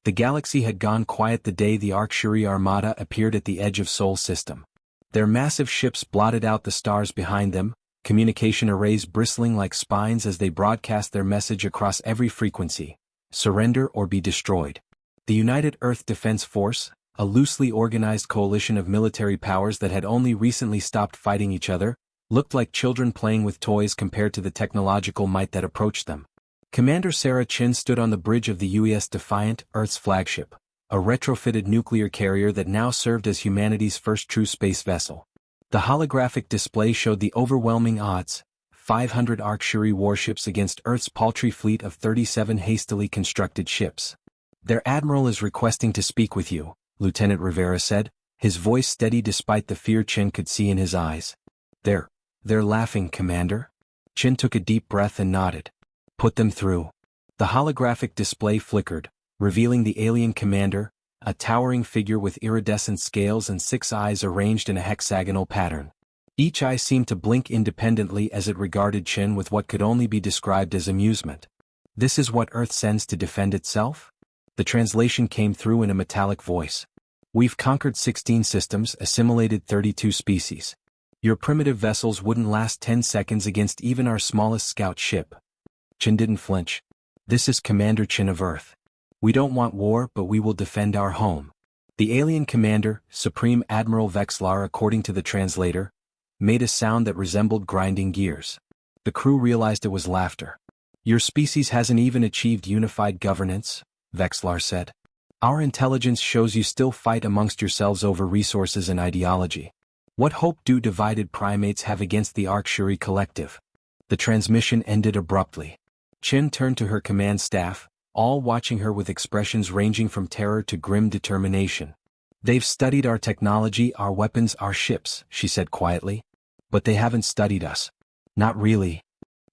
The galaxy had gone quiet the day the Arcturi Armada appeared at the edge of Sol system. Their massive ships blotted out the stars behind them, communication arrays bristling like spines as they broadcast their message across every frequency: surrender or be destroyed. The United Earth Defense Force, a loosely organized coalition of military powers that had only recently stopped fighting each other, looked like children playing with toys compared to the technological might that approached them. Commander Sarah Chin stood on the bridge of the UES Defiant, Earth's flagship, a retrofitted nuclear carrier that now served as humanity's first true space vessel. The holographic display showed the overwhelming odds: 500 Arcturi warships against Earth's paltry fleet of 37 hastily constructed ships. "Their admiral is requesting to speak with you," Lieutenant Rivera said, his voice steady despite the fear Chin could see in his eyes. They're laughing, Commander." Chin took a deep breath and nodded. "Put them through." The holographic display flickered, revealing the alien commander, a towering figure with iridescent scales and 6 eyes arranged in a hexagonal pattern. Each eye seemed to blink independently as it regarded Chin with what could only be described as amusement. "This is what Earth sends to defend itself?" The translation came through in a metallic voice. "We've conquered 16 systems, assimilated 32 species. Your primitive vessels wouldn't last 10 seconds against even our smallest scout ship." Chin didn't flinch. "This is Commander Chin of Earth. We don't want war, but we will defend our home." The alien commander, Supreme Admiral Vexlar according to the translator, made a sound that resembled grinding gears. The crew realized it was laughter. "Your species hasn't even achieved unified governance," Vexlar said. "Our intelligence shows you still fight amongst yourselves over resources and ideology. What hope do divided primates have against the Arcturi collective?" The transmission ended abruptly. Chin turned to her command staff, all watching her with expressions ranging from terror to grim determination. "They've studied our technology, our weapons, our ships," she said quietly. "But they haven't studied us. Not really."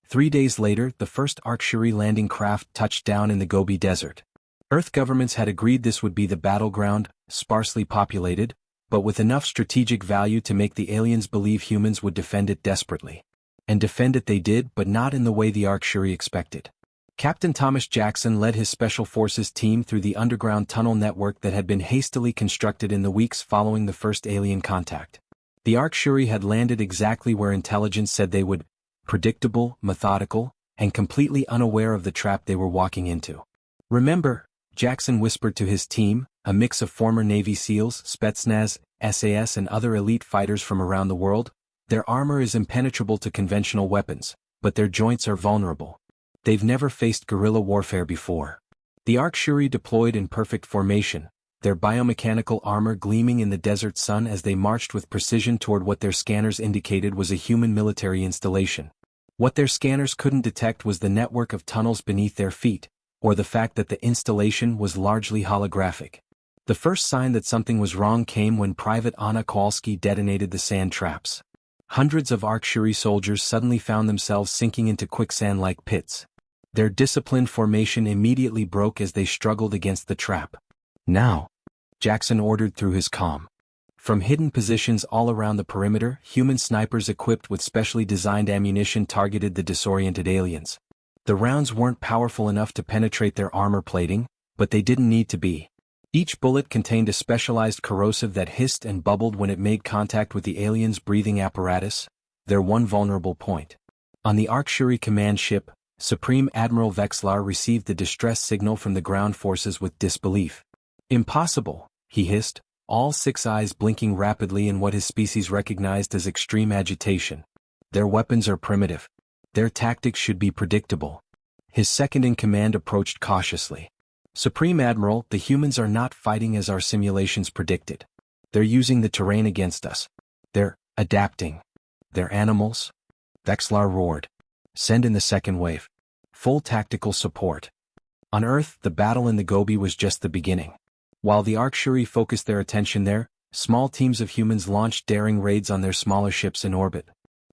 3 days later, the first Arcturi landing craft touched down in the Gobi Desert. Earth governments had agreed this would be the battleground, sparsely populated, but with enough strategic value to make the aliens believe humans would defend it desperately. And defend it they did, but not in the way the Arcturi expected. Captain Thomas Jackson led his Special Forces team through the underground tunnel network that had been hastily constructed in the weeks following the first alien contact. The Arcturi had landed exactly where intelligence said they would: predictable, methodical, and completely unaware of the trap they were walking into. "Remember," Jackson whispered to his team, a mix of former Navy SEALs, Spetsnaz, SAS and other elite fighters from around the world, "their armor is impenetrable to conventional weapons, but their joints are vulnerable. They've never faced guerrilla warfare before." The Arcturi deployed in perfect formation, their biomechanical armor gleaming in the desert sun as they marched with precision toward what their scanners indicated was a human military installation. What their scanners couldn't detect was the network of tunnels beneath their feet, or the fact that the installation was largely holographic. The first sign that something was wrong came when Private Anna Kowalski detonated the sand traps. Hundreds of Arcturi soldiers suddenly found themselves sinking into quicksand-like pits. Their disciplined formation immediately broke as they struggled against the trap. "Now," Jackson ordered through his comm. From hidden positions all around the perimeter, human snipers equipped with specially designed ammunition targeted the disoriented aliens. The rounds weren't powerful enough to penetrate their armor plating, but they didn't need to be. Each bullet contained a specialized corrosive that hissed and bubbled when it made contact with the aliens' breathing apparatus, their one vulnerable point. On the Arcturi command ship, Supreme Admiral Vexlar received the distress signal from the ground forces with disbelief. "Impossible," he hissed, all 6 eyes blinking rapidly in what his species recognized as extreme agitation. "Their weapons are primitive. Their tactics should be predictable." His second-in-command approached cautiously. "Supreme Admiral, the humans are not fighting as our simulations predicted. They're using the terrain against us. They're adapting. They're animals." Vexlar roared. "Send in the second wave. Full tactical support." On Earth, the battle in the Gobi was just the beginning. While the Arcturi focused their attention there, small teams of humans launched daring raids on their smaller ships in orbit.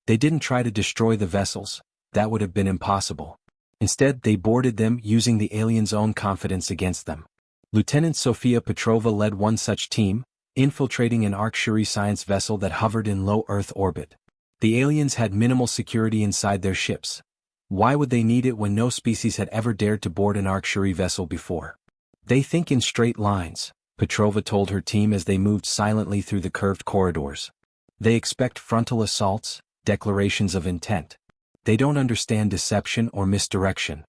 They didn't try to destroy the vessels, that would have been impossible. Instead, they boarded them, using the aliens' own confidence against them. Lieutenant Sofia Petrova led one such team, infiltrating an Arcturi science vessel that hovered in low Earth orbit. The aliens had minimal security inside their ships. Why would they need it when no species had ever dared to board an Arcturi vessel before? They think in straight lines, Petrova told her team as they moved silently through the curved corridors. They expect frontal assaults, declarations of intent. They don't understand deception or misdirection.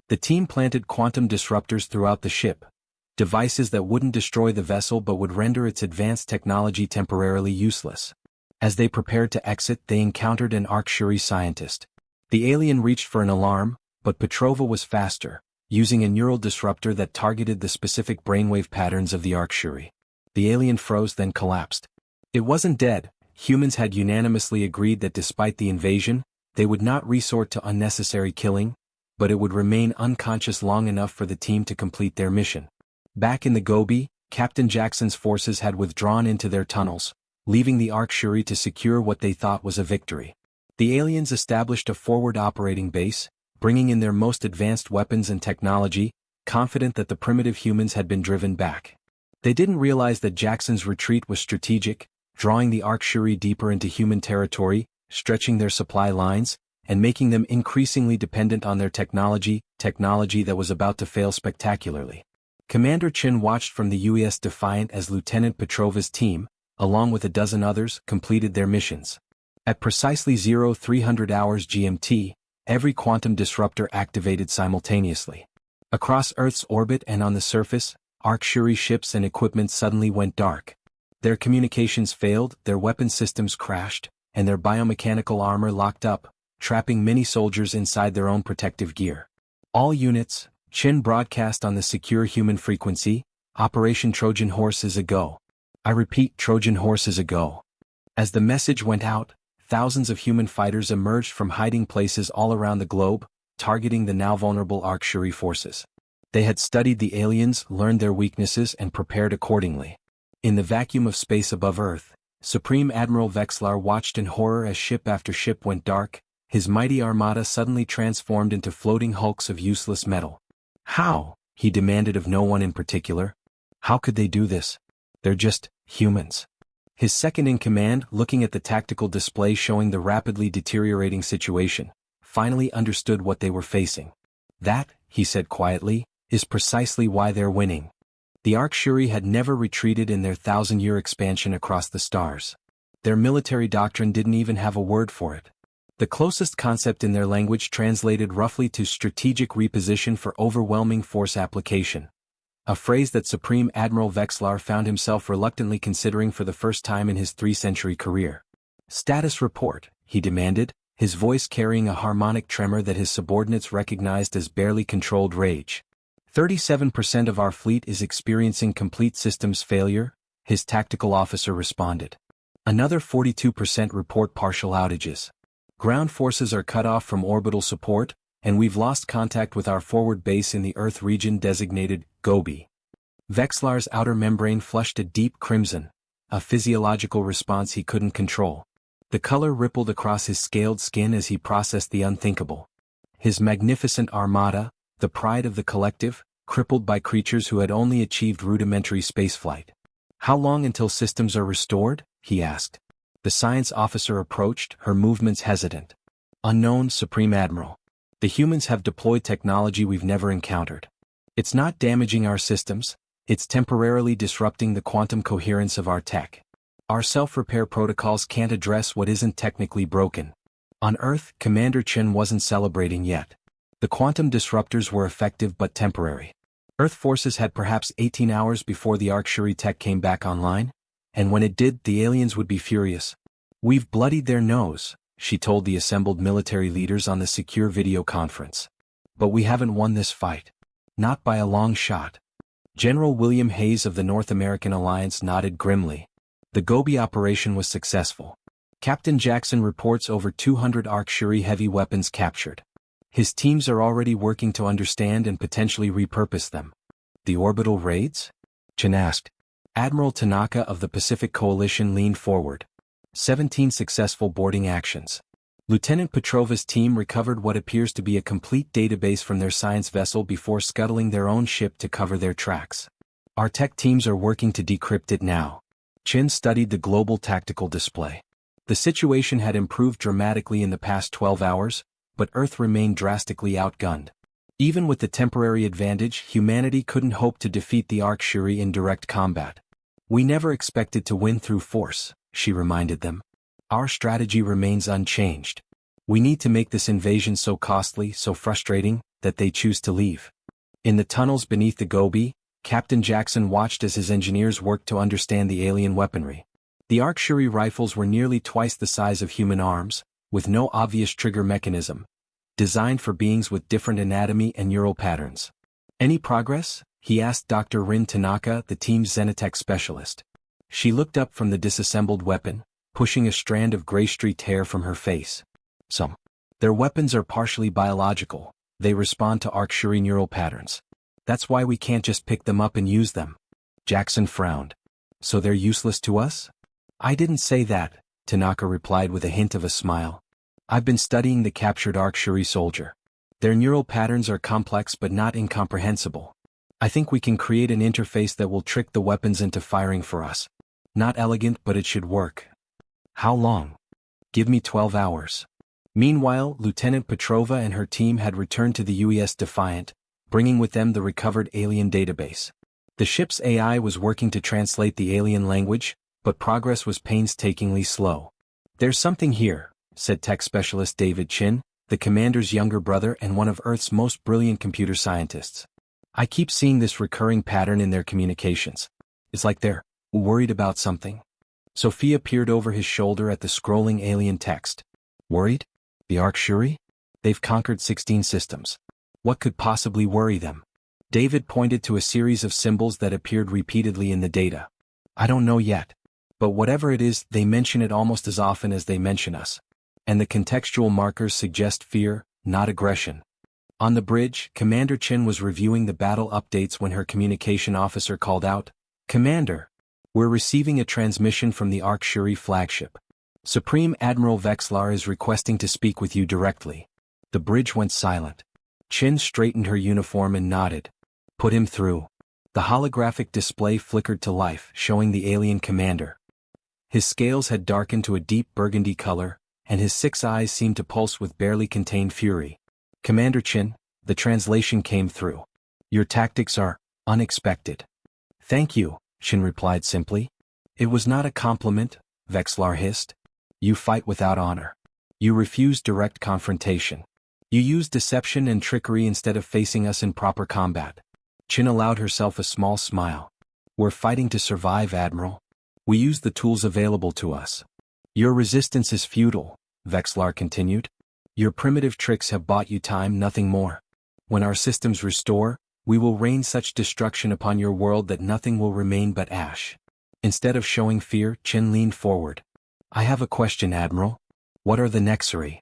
The team planted quantum disruptors throughout the ship, devices that wouldn't destroy the vessel but would render its advanced technology temporarily useless. As they prepared to exit, they encountered an Orcs scientist. The alien reached for an alarm, but Petrova was faster, using a neural disruptor that targeted the specific brainwave patterns of the Orcs. The alien froze, then collapsed. It wasn't dead. Humans had unanimously agreed that despite the invasion, they would not resort to unnecessary killing, but it would remain unconscious long enough for the team to complete their mission. Back in the Gobi, Captain Jackson's forces had withdrawn into their tunnels, leaving the Orcs to secure what they thought was a victory. The aliens established a forward operating base, bringing in their most advanced weapons and technology, confident that the primitive humans had been driven back. They didn't realize that Jackson's retreat was strategic, drawing the Orcs deeper into human territory, stretching their supply lines, and making them increasingly dependent on their technology that was about to fail spectacularly. Commander Chin watched from the UES Defiant as Lieutenant Petrova's team, along with a dozen others, completed their missions. At precisely 0300 hours GMT, every quantum disruptor activated simultaneously. Across Earth's orbit and on the surface, Orcs ships and equipment suddenly went dark. Their communications failed, their weapon systems crashed, and their biomechanical armor locked up, trapping many soldiers inside their own protective gear. All units, Chin broadcast on the secure human frequency, Operation Trojan Horse is a go. I repeat, Trojan Horse is a go. As the message went out, thousands of human fighters emerged from hiding places all around the globe, targeting the now vulnerable Orcs forces. They had studied the aliens, learned their weaknesses, and prepared accordingly. In the vacuum of space above Earth, Supreme Admiral Vexlar watched in horror as ship after ship went dark, his mighty armada suddenly transformed into floating hulks of useless metal. How? He demanded of no one in particular. How could they do this? They're just humans. His second-in-command, looking at the tactical display showing the rapidly deteriorating situation, finally understood what they were facing. That, he said quietly, is precisely why they're winning. The Orcs had never retreated in their 1,000-year expansion across the stars. Their military doctrine didn't even have a word for it. The closest concept in their language translated roughly to strategic reposition for overwhelming force application, a phrase that Supreme Admiral Vexlar found himself reluctantly considering for the first time in his 3-century career. Status report, he demanded, his voice carrying a harmonic tremor that his subordinates recognized as barely controlled rage. 37% of our fleet is experiencing complete systems failure, his tactical officer responded. Another 42% report partial outages. Ground forces are cut off from orbital support, and we've lost contact with our forward base in the Earth region designated Gobi. Vexlar's outer membrane flushed a deep crimson, a physiological response he couldn't control. The color rippled across his scaled skin as he processed the unthinkable. His magnificent armada, the pride of the collective, crippled by creatures who had only achieved rudimentary spaceflight. How long until systems are restored? He asked. The science officer approached, her movements hesitant. Unknown, Supreme Admiral. The humans have deployed technology we've never encountered. It's not damaging our systems, it's temporarily disrupting the quantum coherence of our tech. Our self-repair protocols can't address what isn't technically broken. On Earth, Commander Chen wasn't celebrating yet. The quantum disruptors were effective but temporary. Earth forces had perhaps 18 hours before the Orcs tech came back online, and when it did, the aliens would be furious. We've bloodied their nose, she told the assembled military leaders on the secure video conference. But we haven't won this fight. Not by a long shot. General William Hayes of the North American Alliance nodded grimly. The Gobi operation was successful. Captain Jackson reports over 200 Orcs heavy weapons captured. His teams are already working to understand and potentially repurpose them. The orbital raids? Chen asked. Admiral Tanaka of the Pacific Coalition leaned forward. 17 successful boarding actions. Lieutenant Petrova's team recovered what appears to be a complete database from their science vessel before scuttling their own ship to cover their tracks. Our tech teams are working to decrypt it now. Chen studied the global tactical display. The situation had improved dramatically in the past 12 hours, but Earth remained drastically outgunned. Even with the temporary advantage, humanity couldn't hope to defeat the Arc-Shuri in direct combat. We never expected to win through force, she reminded them. Our strategy remains unchanged. We need to make this invasion so costly, so frustrating, that they choose to leave. In the tunnels beneath the Gobi, Captain Jackson watched as his engineers worked to understand the alien weaponry. The Arc-Shuri rifles were nearly twice the size of human arms, with no obvious trigger mechanism, designed for beings with different anatomy and neural patterns. Any progress? He asked Dr. Rin Tanaka, the team's Xenotech specialist. She looked up from the disassembled weapon, pushing a strand of gray-streaked hair from her face. Some. Their weapons are partially biological. They respond to Arc-Shuri neural patterns. That's why we can't just pick them up and use them. Jackson frowned. So they're useless to us? I didn't say that, Tanaka replied with a hint of a smile. I've been studying the captured Arc-Shuri soldier. Their neural patterns are complex but not incomprehensible. I think we can create an interface that will trick the weapons into firing for us. Not elegant, but it should work. How long? Give me 12 hours. Meanwhile, Lieutenant Petrova and her team had returned to the UES Defiant, bringing with them the recovered alien database. The ship's AI was working to translate the alien language, but progress was painstakingly slow. There's something here, said tech specialist David Chin, the commander's younger brother and one of Earth's most brilliant computer scientists. I keep seeing this recurring pattern in their communications. It's like they're worried about something. Sophia peered over his shoulder at the scrolling alien text. Worried? The Arc-Shuri? They've conquered 16 systems. What could possibly worry them? David pointed to a series of symbols that appeared repeatedly in the data. I don't know yet. But whatever it is, they mention it almost as often as they mention us. And the contextual markers suggest fear, not aggression. On the bridge, Commander Chin was reviewing the battle updates when her communication officer called out, Commander, we're receiving a transmission from the Arc-Shuri flagship. Supreme Admiral Vexlar is requesting to speak with you directly. The bridge went silent. Chin straightened her uniform and nodded. Put him through. The holographic display flickered to life, showing the alien commander. His scales had darkened to a deep burgundy color, and his 6 eyes seemed to pulse with barely contained fury. Commander Chin, the translation came through. Your tactics are unexpected. Thank you, Chin replied simply. It was not a compliment, Vexlar hissed. You fight without honor. You refuse direct confrontation. You use deception and trickery instead of facing us in proper combat. Chin allowed herself a small smile. We're fighting to survive, Admiral. We use the tools available to us. Your resistance is futile, Vexlar continued. Your primitive tricks have bought you time, nothing more. When our systems restore, we will rain such destruction upon your world that nothing will remain but ash. Instead of showing fear, Chin leaned forward. I have a question, Admiral. What are the Nexari?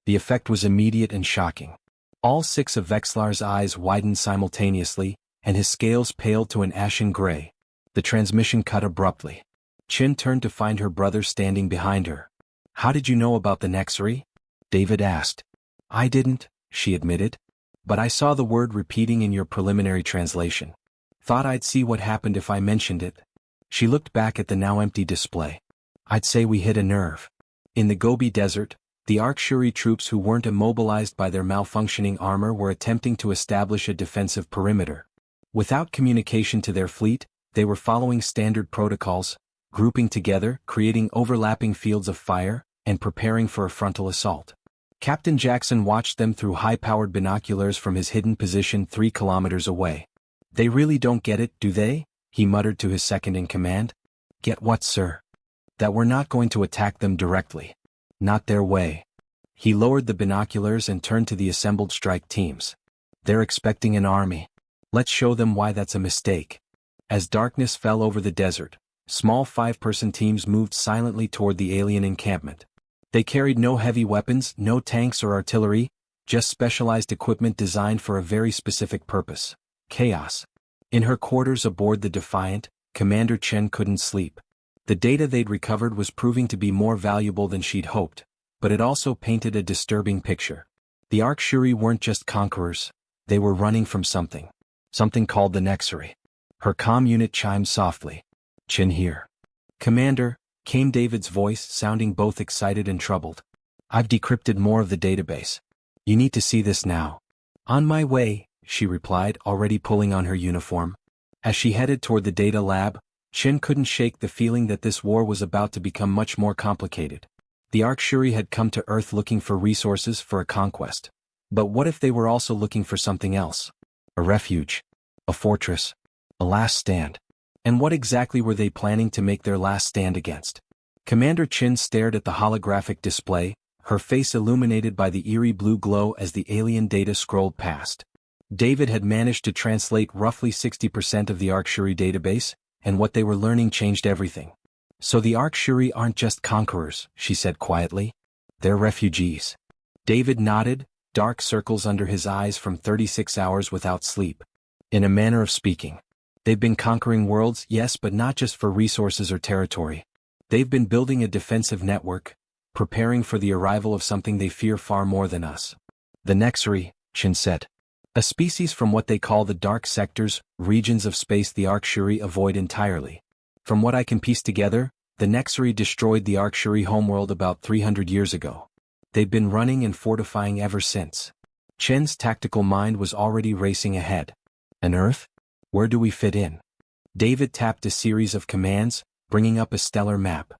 The effect was immediate and shocking. All 6 of Vexlar's eyes widened simultaneously, and his scales paled to an ashen gray. The transmission cut abruptly. Chin turned to find her brother standing behind her. How did you know about the Nexari? David asked. I didn't, she admitted. But I saw the word repeating in your preliminary translation. Thought I'd see what happened if I mentioned it. She looked back at the now empty display. I'd say we hit a nerve. In the Gobi Desert, the Arc-Shuri troops who weren't immobilized by their malfunctioning armor were attempting to establish a defensive perimeter. Without communication to their fleet, they were following standard protocols, grouping together, creating overlapping fields of fire, and preparing for a frontal assault. Captain Jackson watched them through high-powered binoculars from his hidden position 3 kilometers away. They really don't get it, do they? He muttered to his second-in-command. Get what, sir? That we're not going to attack them directly. Not their way. He lowered the binoculars and turned to the assembled strike teams. They're expecting an army. Let's show them why that's a mistake. As darkness fell over the desert, small 5-person teams moved silently toward the alien encampment. They carried no heavy weapons, no tanks or artillery, just specialized equipment designed for a very specific purpose: chaos. In her quarters aboard the Defiant, Commander Chen couldn't sleep. The data they'd recovered was proving to be more valuable than she'd hoped, but it also painted a disturbing picture. The Arc-Shuri weren't just conquerors, they were running from something. Something called the Nexari. Her comm unit chimed softly. Chin here. Commander, came David's voice, sounding both excited and troubled. I've decrypted more of the database. You need to see this now. On my way, she replied, already pulling on her uniform. As she headed toward the data lab, Chen couldn't shake the feeling that this war was about to become much more complicated. The Arcturi had come to Earth looking for resources for a conquest. But what if they were also looking for something else? A refuge. A fortress. A last stand. And what exactly were they planning to make their last stand against? Commander Chen stared at the holographic display, her face illuminated by the eerie blue glow as the alien data scrolled past. David had managed to translate roughly 60% of the Arcturi database, and what they were learning changed everything. So the Arcturi aren't just conquerors, she said quietly. They're refugees. David nodded, dark circles under his eyes from 36 hours without sleep. In a manner of speaking. They've been conquering worlds, yes, but not just for resources or territory. They've been building a defensive network, preparing for the arrival of something they fear far more than us. The Nexari, Chen said. A species from what they call the dark sectors, regions of space the Arcturi avoid entirely. From what I can piece together, the Nexari destroyed the Arcturi homeworld about 300 years ago. They've been running and fortifying ever since. Chen's tactical mind was already racing ahead. An Earth? Where do we fit in? David tapped a series of commands, bringing up a stellar map.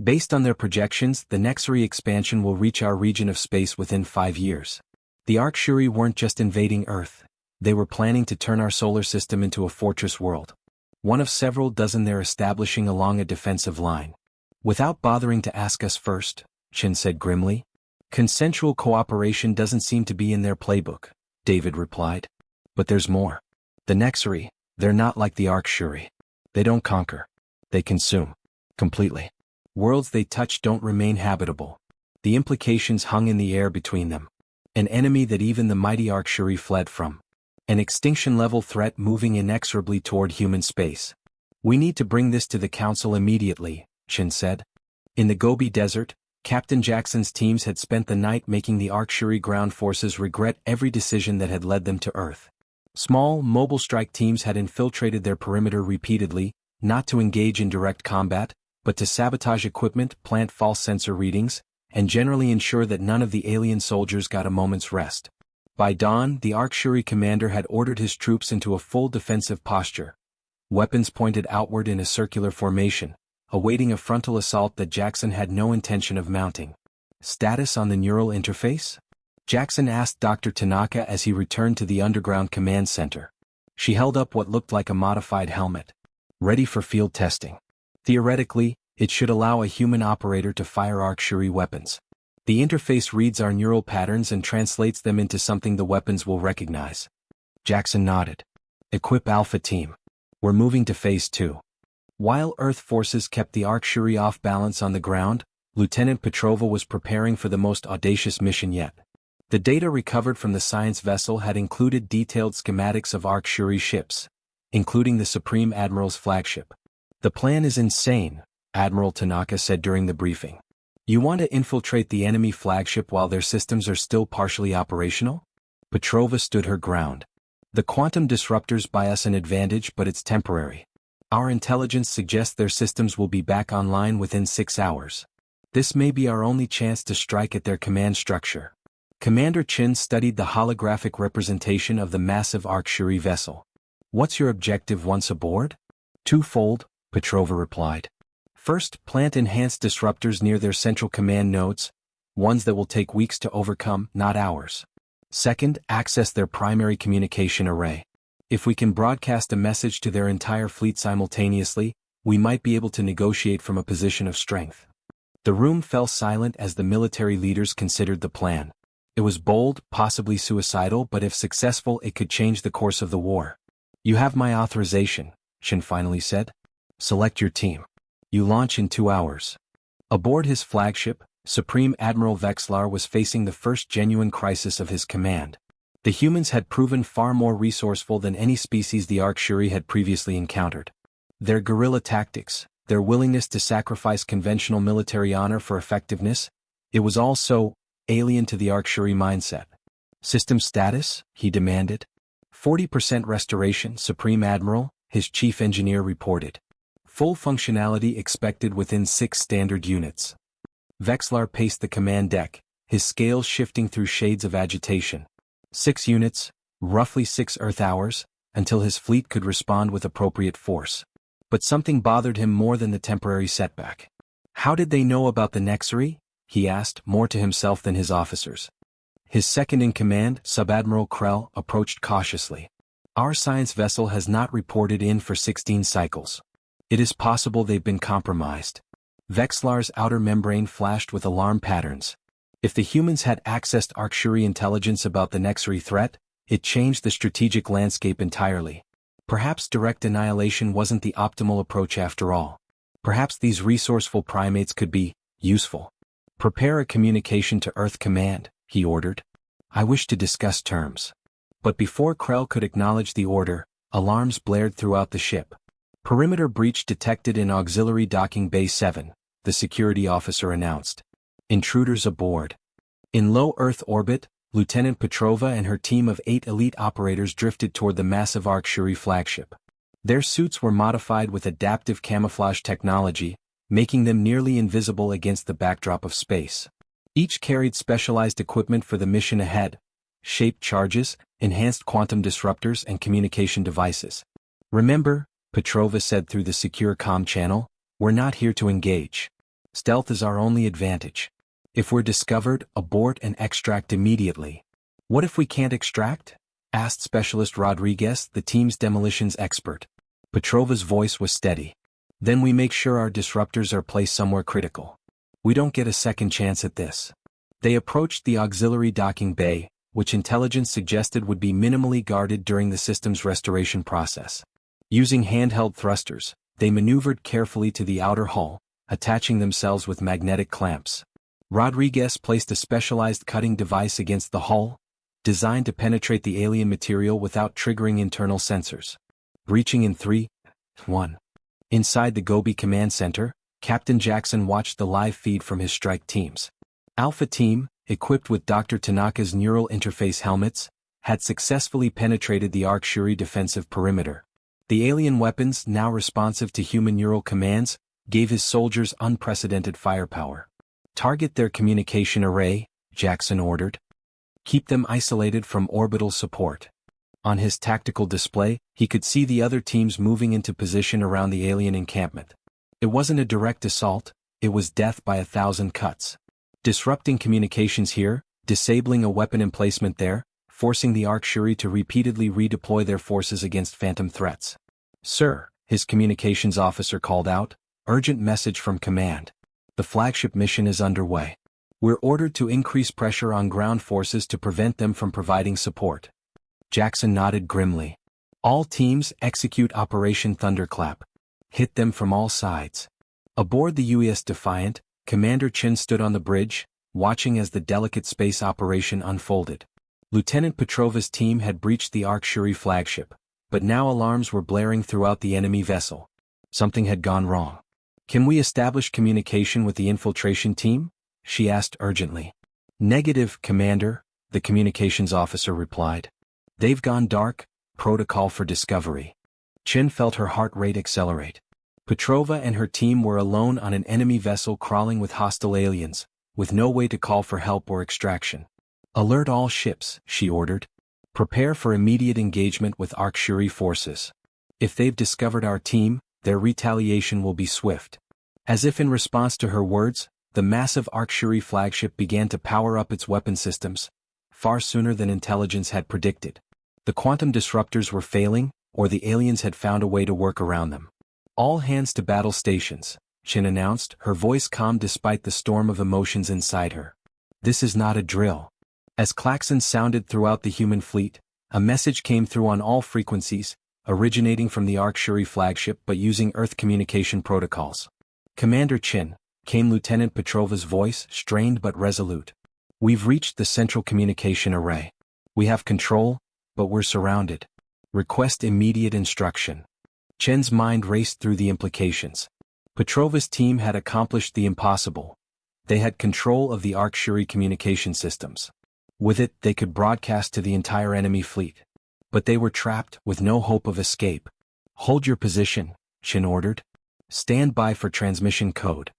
Based on their projections, the Nexari expansion will reach our region of space within 5 years. The Arcturi weren't just invading Earth. They were planning to turn our solar system into a fortress world. One of several dozen they're establishing along a defensive line. Without bothering to ask us first, Chen said grimly. Consensual cooperation doesn't seem to be in their playbook, David replied. But there's more. The Nexari, they're not like the Arcturi. They don't conquer. They consume. Completely. Worlds they touch don't remain habitable. The implications hung in the air between them. An enemy that even the mighty Arcturi fled from. An extinction-level threat moving inexorably toward human space. We need to bring this to the Council immediately, Chen said. In the Gobi Desert, Captain Jackson's teams had spent the night making the Arcturi ground forces regret every decision that had led them to Earth. Small, mobile strike teams had infiltrated their perimeter repeatedly, not to engage in direct combat, but to sabotage equipment, plant false sensor readings, and generally ensure that none of the alien soldiers got a moment's rest. By dawn, the Arcturi commander had ordered his troops into a full defensive posture. Weapons pointed outward in a circular formation, awaiting a frontal assault that Jackson had no intention of mounting. Status on the neural interface? Jackson asked Dr. Tanaka as he returned to the underground command center. She held up what looked like a modified helmet. Ready for field testing. Theoretically, it should allow a human operator to fire Arcturi weapons. The interface reads our neural patterns and translates them into something the weapons will recognize. Jackson nodded. Equip Alpha Team. We're moving to Phase 2. While Earth forces kept the Arcturi off balance on the ground, Lieutenant Petrova was preparing for the most audacious mission yet. The data recovered from the science vessel had included detailed schematics of Arcturi ships, including the Supreme Admiral's flagship. The plan is insane, Admiral Tanaka said during the briefing. You want to infiltrate the enemy flagship while their systems are still partially operational? Petrova stood her ground. The quantum disruptors buy us an advantage, but it's temporary. Our intelligence suggests their systems will be back online within 6 hours. This may be our only chance to strike at their command structure. Commander Chen studied the holographic representation of the massive Arcturi vessel. What's your objective once aboard? Twofold, Petrova replied. First, plant enhanced disruptors near their central command nodes, ones that will take weeks to overcome, not hours. Second, access their primary communication array. If we can broadcast a message to their entire fleet simultaneously, we might be able to negotiate from a position of strength. The room fell silent as the military leaders considered the plan. It was bold, possibly suicidal, but if successful, it could change the course of the war. You have my authorization, Chen finally said. Select your team. You launch in 2 hours. Aboard his flagship, Supreme Admiral Vexlar was facing the first genuine crisis of his command. The humans had proven far more resourceful than any species the Arcturi had previously encountered. Their guerrilla tactics, their willingness to sacrifice conventional military honor for effectiveness, it was all so alien to the Arcturi mindset. System status? He demanded. 40% restoration, Supreme Admiral, his chief engineer reported. Full functionality expected within 6 standard units. Vexlar paced the command deck, his scales shifting through shades of agitation. 6 units, roughly 6 Earth hours, until his fleet could respond with appropriate force. But something bothered him more than the temporary setback. How did they know about the Nexary? He asked, more to himself than his officers. His second-in-command, Sub-Admiral Krell, approached cautiously. Our science vessel has not reported in for 16 cycles. It is possible they've been compromised. Vexlar's outer membrane flashed with alarm patterns. If the humans had accessed Arcturi intelligence about the Nexary threat, it changed the strategic landscape entirely. Perhaps direct annihilation wasn't the optimal approach after all. Perhaps these resourceful primates could be useful. Prepare a communication to Earth Command, he ordered. I wish to discuss terms. But before Krell could acknowledge the order, alarms blared throughout the ship. Perimeter breach detected in Auxiliary Docking Bay 7, the security officer announced. Intruders aboard. In low Earth orbit, Lieutenant Petrova and her team of 8 elite operators drifted toward the massive Arcturi flagship. Their suits were modified with adaptive camouflage technology, making them nearly invisible against the backdrop of space. Each carried specialized equipment for the mission ahead: shaped charges, enhanced quantum disruptors, and communication devices. Remember, Petrova said through the secure comm channel, we're not here to engage. Stealth is our only advantage. If we're discovered, abort and extract immediately. What if we can't extract? Asked Specialist Rodriguez, the team's demolitions expert. Petrova's voice was steady. Then we make sure our disruptors are placed somewhere critical. We don't get a second chance at this. They approached the auxiliary docking bay, which intelligence suggested would be minimally guarded during the system's restoration process. Using handheld thrusters, they maneuvered carefully to the outer hull, attaching themselves with magnetic clamps. Rodriguez placed a specialized cutting device against the hull, designed to penetrate the alien material without triggering internal sensors. Breaching in 3, 1. Inside the Gobi Command Center, Captain Jackson watched the live feed from his strike teams. Alpha Team, equipped with Dr. Tanaka's neural interface helmets, had successfully penetrated the Arcturi defensive perimeter. The alien weapons, now responsive to human neural commands, gave his soldiers unprecedented firepower. Target their communication array, Jackson ordered. Keep them isolated from orbital support. On his tactical display, he could see the other teams moving into position around the alien encampment. It wasn't a direct assault, it was death by 1,000 cuts. Disrupting communications here, disabling a weapon emplacement there, forcing the Arcturi to repeatedly redeploy their forces against phantom threats. Sir, his communications officer called out, urgent message from command. The flagship mission is underway. We're ordered to increase pressure on ground forces to prevent them from providing support. Jackson nodded grimly. All teams execute Operation Thunderclap. Hit them from all sides. Aboard the UES Defiant, Commander Chin stood on the bridge, watching as the delicate space operation unfolded. Lieutenant Petrova's team had breached the Arcturi flagship, but now alarms were blaring throughout the enemy vessel. Something had gone wrong. Can we establish communication with the infiltration team? She asked urgently. Negative, Commander, the communications officer replied. They've gone dark, protocol for discovery. Chin felt her heart rate accelerate. Petrova and her team were alone on an enemy vessel crawling with hostile aliens, with no way to call for help or extraction. Alert all ships, she ordered. Prepare for immediate engagement with Arcturi forces. If they've discovered our team, their retaliation will be swift. As if in response to her words, the massive Arcturi flagship began to power up its weapon systems, far sooner than intelligence had predicted. The quantum disruptors were failing, or the aliens had found a way to work around them. All hands to battle stations, Chin announced, her voice calm despite the storm of emotions inside her. This is not a drill. As klaxons sounded throughout the human fleet, a message came through on all frequencies, originating from the Arcturi flagship but using Earth communication protocols. Commander Chin, came Lieutenant Petrova's voice, strained but resolute. We've reached the central communication array. We have control, but we're surrounded. Request immediate instruction. Chen's mind raced through the implications. Petrova's team had accomplished the impossible. They had control of the Arcturi communication systems. With it, they could broadcast to the entire enemy fleet. But they were trapped, with no hope of escape. Hold your position, Chin ordered. Stand by for transmission code.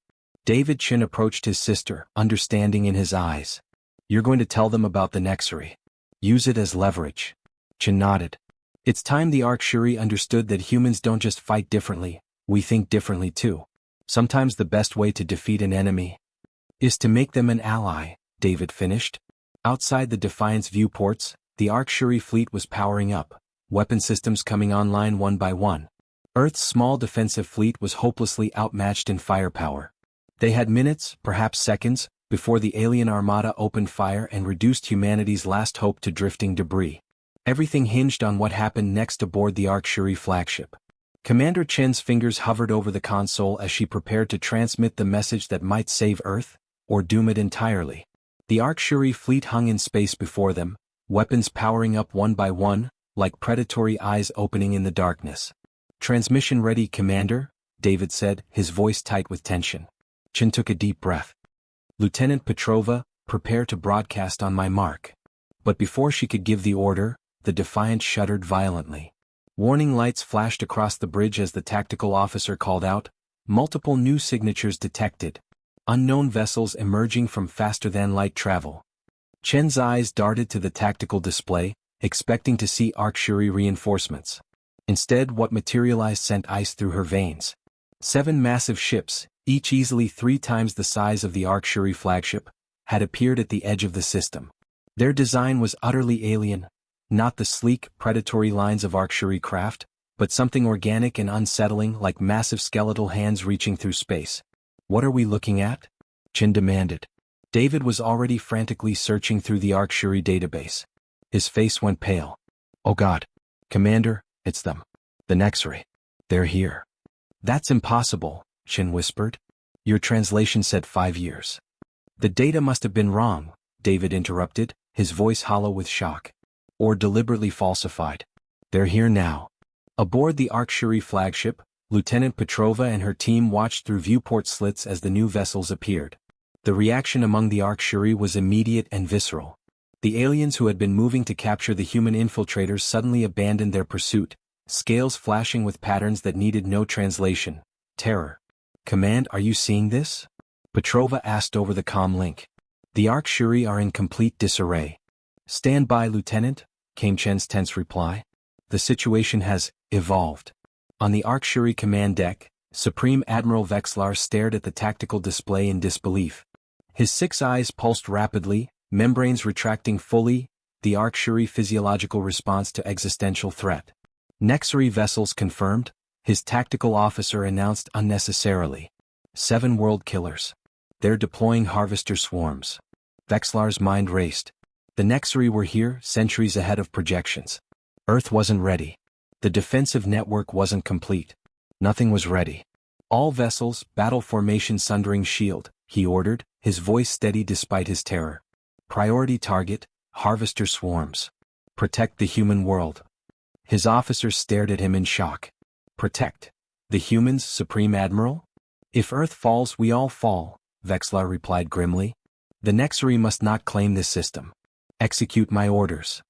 David Chin approached his sister, understanding in his eyes. You're going to tell them about the Nexary. Use it as leverage. Chen nodded. It's time the Arc-Shuri understood that humans don't just fight differently, we think differently too. Sometimes the best way to defeat an enemy is to make them an ally, David finished. Outside the Defiance viewports, the Arc-Shuri fleet was powering up, weapon systems coming online one by one. Earth's small defensive fleet was hopelessly outmatched in firepower. They had minutes, perhaps seconds, before the alien armada opened fire and reduced humanity's last hope to drifting debris. Everything hinged on what happened next aboard the Arc-Shuri flagship. Commander Chen's fingers hovered over the console as she prepared to transmit the message that might save Earth, or doom it entirely. The Arc-Shuri fleet hung in space before them, weapons powering up one by one, like predatory eyes opening in the darkness. "Transmission ready, Commander," David said, his voice tight with tension. Chen took a deep breath. "Lieutenant Petrova, prepare to broadcast on my mark." But before she could give the order, the Defiant shuddered violently. Warning lights flashed across the bridge as the tactical officer called out, multiple new signatures detected. Unknown vessels emerging from faster-than-light travel. Chen's eyes darted to the tactical display, expecting to see Arc-Shuri reinforcements. Instead, what materialized sent ice through her veins. 7 massive ships, each easily 3 times the size of the Arc-Shuri flagship, had appeared at the edge of the system. Their design was utterly alien, not the sleek, predatory lines of Arc-Shuri craft, but something organic and unsettling like massive skeletal hands reaching through space. "What are we looking at?" Chen demanded. David was already frantically searching through the Arc-Shuri database. His face went pale. "Oh God. Commander, it's them. The Nexri. They're here." "That's impossible," Chen whispered. "Your translation said 5 years." "The data must have been wrong," David interrupted, his voice hollow with shock. "Or deliberately falsified. They're here now." Aboard the Arc-Shuri flagship, Lieutenant Petrova and her team watched through viewport slits as the new vessels appeared. The reaction among the Arc-Shuri was immediate and visceral. The aliens who had been moving to capture the human infiltrators suddenly abandoned their pursuit, scales flashing with patterns that needed no translation. Terror. "Command, are you seeing this?" Petrova asked over the comm link. "The Arc-Shuri are in complete disarray." "Stand by, Lieutenant," came Chen's tense reply. "The situation has evolved." On the Arc-Shuri command deck, Supreme Admiral Vexlar stared at the tactical display in disbelief. His 6 eyes pulsed rapidly, membranes retracting fully, the Arc-Shuri physiological response to existential threat. "Nexri vessels confirmed," his tactical officer announced unnecessarily. 7 world killers. They're deploying harvester swarms. Vexlar's mind raced. The Nexri were here, centuries ahead of projections. Earth wasn't ready. The defensive network wasn't complete. Nothing was ready. "All vessels, battle formation sundering shield," he ordered, his voice steady despite his terror. "Priority target, harvester swarms. Protect the human world." His officers stared at him in shock. "Protect? The humans, Supreme Admiral?" "If Earth falls, we all fall," Vexlar replied grimly. "The Nexri must not claim this system. Execute my orders."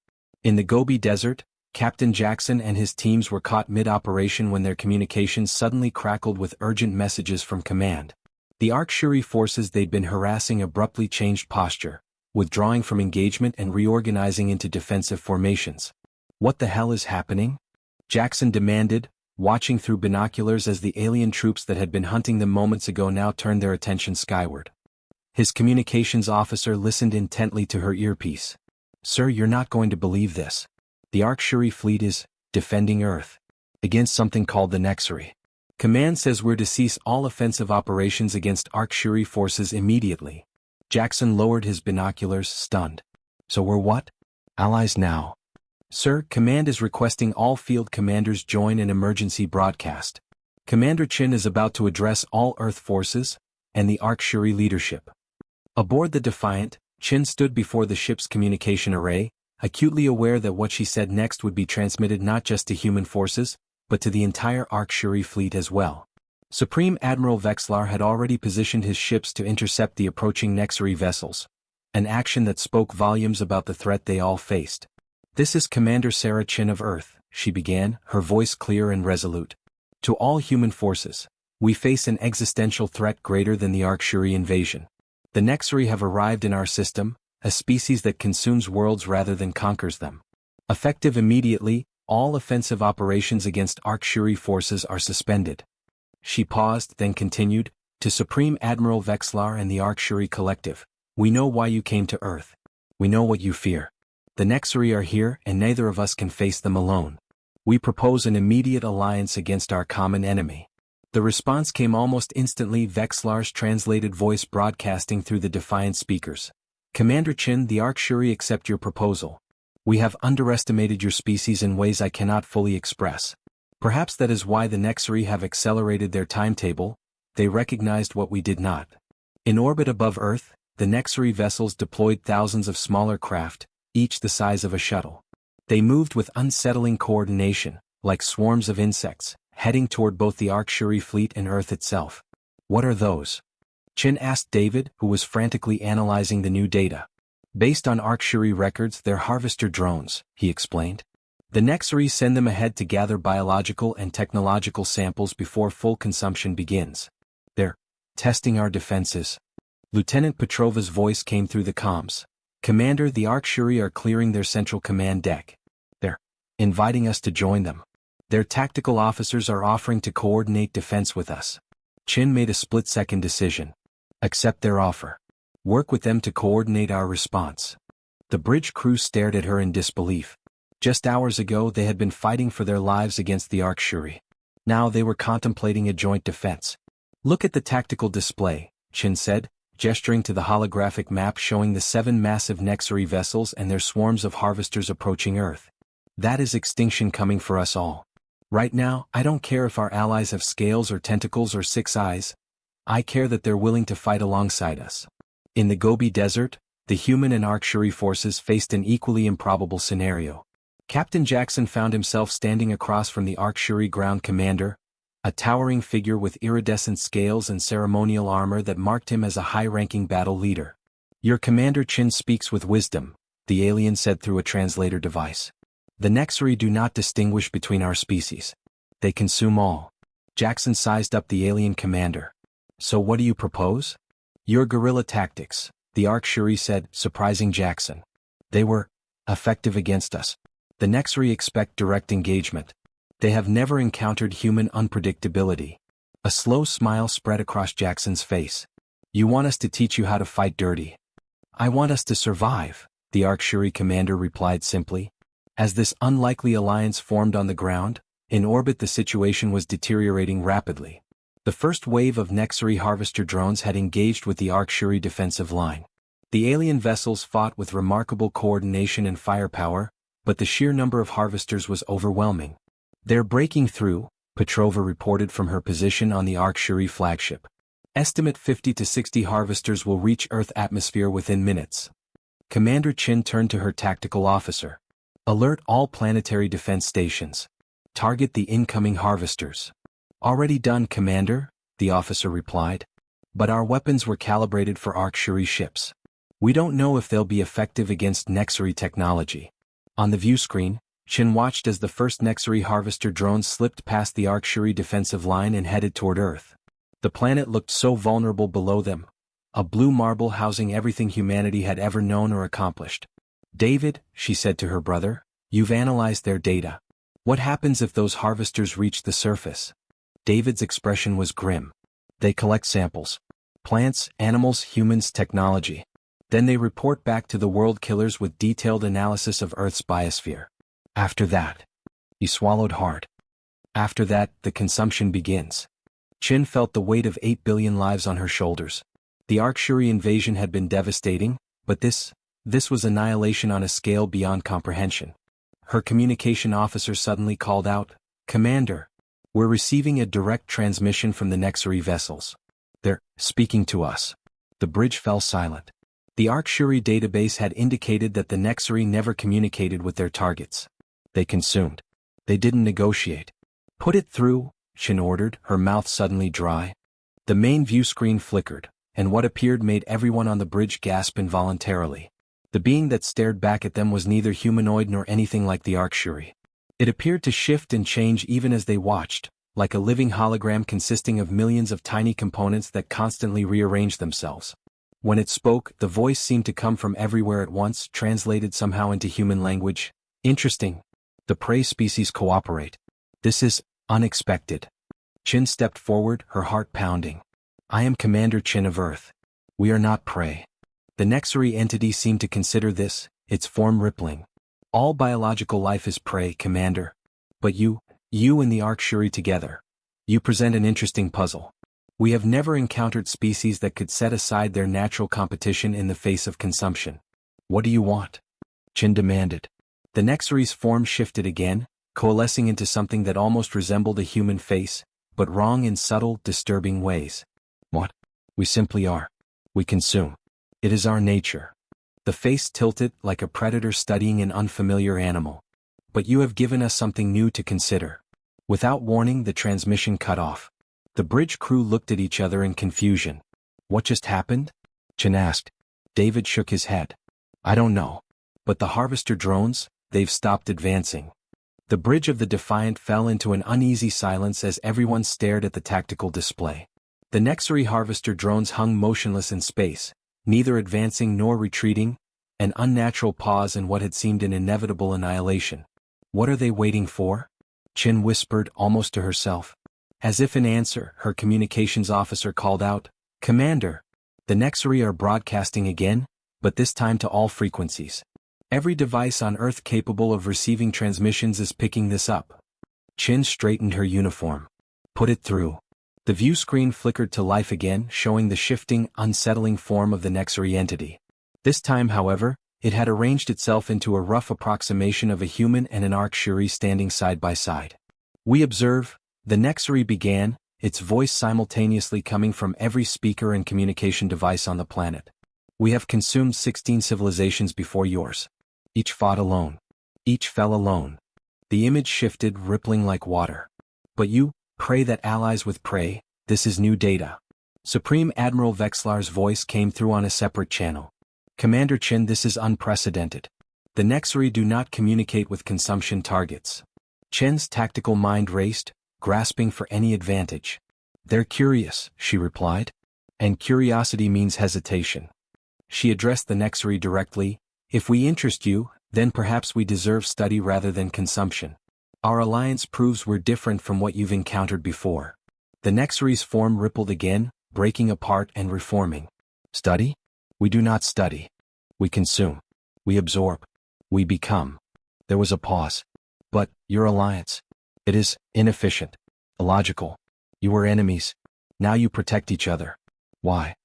In the Gobi Desert, Captain Jackson and his teams were caught mid-operation when their communications suddenly crackled with urgent messages from command. The Arc-Shuri forces they'd been harassing abruptly changed posture, withdrawing from engagement and reorganizing into defensive formations. "What the hell is happening?" Jackson demanded, watching through binoculars as the alien troops that had been hunting them moments ago now turned their attention skyward. His communications officer listened intently to her earpiece. "Sir, you're not going to believe this. The Arc-Shuri fleet is defending Earth against something called the Nexri. Command says we're to cease all offensive operations against Arc-Shuri forces immediately." Jackson lowered his binoculars, stunned. "So we're what? Allies now?" "Sir, Command is requesting all field commanders join an emergency broadcast. Commander Chin is about to address all Earth forces and the Arc-Shuri leadership." Aboard the Defiant, Chin stood before the ship's communication array, acutely aware that what she said next would be transmitted not just to human forces, but to the entire Arc-Shuri fleet as well. Supreme Admiral Vexlar had already positioned his ships to intercept the approaching Nexri vessels, an action that spoke volumes about the threat they all faced. "This is Commander Sarah Chin of Earth," she began, her voice clear and resolute. "To all human forces, we face an existential threat greater than the Arc-Shuri invasion. The Nexri have arrived in our system, a species that consumes worlds rather than conquers them. Effective immediately, all offensive operations against Arc-Shuri forces are suspended. She paused, then continued, to Supreme Admiral Vexlar and the Arc-Shuri Collective, we know why you came to Earth. We know what you fear. The Nexari are here and neither of us can face them alone. We propose an immediate alliance against our common enemy. The response came almost instantly, Vexlar's translated voice broadcasting through the defiant speakers. Commander Chin, the Arc-Shuri accept your proposal. We have underestimated your species in ways I cannot fully express. Perhaps that is why the Nexari have accelerated their timetable. They recognized what we did not. In orbit above Earth, the Nexari vessels deployed thousands of smaller craft, each the size of a shuttle. They moved with unsettling coordination, like swarms of insects, heading toward both the Arc-Shuri fleet and Earth itself. What are those? Chin asked David, who was frantically analyzing the new data. Based on Arc-Shuri records, they're harvester drones, he explained. The Nexari send them ahead to gather biological and technological samples before full consumption begins. They're testing our defenses. Lieutenant Petrova's voice came through the comms. Commander, the Arc-Shuri are clearing their central command deck. They're inviting us to join them. Their tactical officers are offering to coordinate defense with us. Chin made a split-second decision. Accept their offer. Work with them to coordinate our response. The bridge crew stared at her in disbelief. Just hours ago they had been fighting for their lives against the Arc-Shuri. Now they were contemplating a joint defense. Look at the tactical display, Chin said, gesturing to the holographic map showing the 7 massive Nexari vessels and their swarms of harvesters approaching Earth. That is extinction coming for us all. Right now, I don't care if our allies have scales or tentacles or 6 eyes. I care that they're willing to fight alongside us. In the Gobi Desert, the human and Arc-Shuri forces faced an equally improbable scenario. Captain Jackson found himself standing across from the Arc-Shuri ground commander, a towering figure with iridescent scales and ceremonial armor that marked him as a high-ranking battle leader. Your Commander Chin speaks with wisdom, the alien said through a translator device. The Nexari do not distinguish between our species. They consume all. Jackson sized up the alien commander. So what do you propose? Your guerrilla tactics, the Arc-Shuri said, surprising Jackson. They were effective against us. The Nexari expect direct engagement. They have never encountered human unpredictability. A slow smile spread across Jackson's face. You want us to teach you how to fight dirty? I want us to survive, the Arc-Shuri commander replied simply. As this unlikely alliance formed on the ground, in orbit the situation was deteriorating rapidly. The first wave of Nexari harvester drones had engaged with the Arc-Shuri defensive line. The alien vessels fought with remarkable coordination and firepower, but the sheer number of harvesters was overwhelming. They're breaking through, Petrova reported from her position on the Arc-Shuri flagship. Estimate 50 to 60 harvesters will reach Earth atmosphere within minutes. Commander Chin turned to her tactical officer. Alert all planetary defense stations. Target the incoming harvesters. Already done, Commander, the officer replied. But our weapons were calibrated for Arc-Shuri ships. We don't know if they'll be effective against Nexari technology. On the view screen, Chin watched as the first Nexari harvester drones slipped past the Arc-Shuri defensive line and headed toward Earth. The planet looked so vulnerable below them. A blue marble housing everything humanity had ever known or accomplished. David, she said to her brother, you've analyzed their data. What happens if those harvesters reach the surface? David's expression was grim. They collect samples. Plants, animals, humans, technology. Then they report back to the world killers with detailed analysis of Earth's biosphere. After that, he swallowed hard. After that, the consumption begins. Chin felt the weight of 8 billion lives on her shoulders. The Arc-Shuri invasion had been devastating, but this was annihilation on a scale beyond comprehension. Her communication officer suddenly called out, Commander, we're receiving a direct transmission from the Nexari vessels. They're speaking to us. The bridge fell silent. The Arc-Shuri database had indicated that the Nexari never communicated with their targets. They consumed. They didn't negotiate. Put it through, Chin ordered, her mouth suddenly dry. The main view screen flickered, and what appeared made everyone on the bridge gasp involuntarily. The being that stared back at them was neither humanoid nor anything like the Arc-Shuri. It appeared to shift and change even as they watched, like a living hologram consisting of millions of tiny components that constantly rearranged themselves. When it spoke, the voice seemed to come from everywhere at once, translated somehow into human language. Interesting. The prey species cooperate. This is unexpected. Chin stepped forward, her heart pounding. I am Commander Chin of Earth. We are not prey. The Nexari entity seemed to consider this, its form rippling. All biological life is prey, Commander. But you and the Arcshuri together. You present an interesting puzzle. We have never encountered species that could set aside their natural competition in the face of consumption. What do you want? Chin demanded. The Nexari's form shifted again, coalescing into something that almost resembled a human face, but wrong in subtle, disturbing ways. What? We simply are. We consume. It is our nature. The face tilted like a predator studying an unfamiliar animal. But you have given us something new to consider. Without warning, the transmission cut off. The bridge crew looked at each other in confusion. What just happened? Chin asked. David shook his head. I don't know. But the harvester drones, they've stopped advancing. The bridge of the Defiant fell into an uneasy silence as everyone stared at the tactical display. The Nexari harvester drones hung motionless in space, neither advancing nor retreating, an unnatural pause in what had seemed an inevitable annihilation. What are they waiting for? Chin whispered almost to herself. As if in answer, her communications officer called out, Commander, the Nexari are broadcasting again, but this time to all frequencies. Every device on Earth capable of receiving transmissions is picking this up. Chin straightened her uniform. Put it through. The view screen flickered to life again, showing the shifting, unsettling form of the Nexari entity. This time, however, it had arranged itself into a rough approximation of a human and an Arcshuri standing side by side. We observe, the Nexari began, its voice simultaneously coming from every speaker and communication device on the planet. We have consumed 16 civilizations before yours. Each fought alone. Each fell alone. The image shifted, rippling like water. But you, prey that allies with prey, this is new data. Supreme Admiral Vexlar's voice came through on a separate channel. Commander Chin, this is unprecedented. The Nexari do not communicate with consumption targets. Chin's tactical mind raced, grasping for any advantage. They're curious, she replied. And curiosity means hesitation. She addressed the Nexari directly. If we interest you, then perhaps we deserve study rather than consumption. Our alliance proves we're different from what you've encountered before. The Nexari's form rippled again, breaking apart and reforming. Study? We do not study. We consume. We absorb. We become. There was a pause. But, your alliance. It is inefficient. Illogical. You were enemies. Now you protect each other. Why?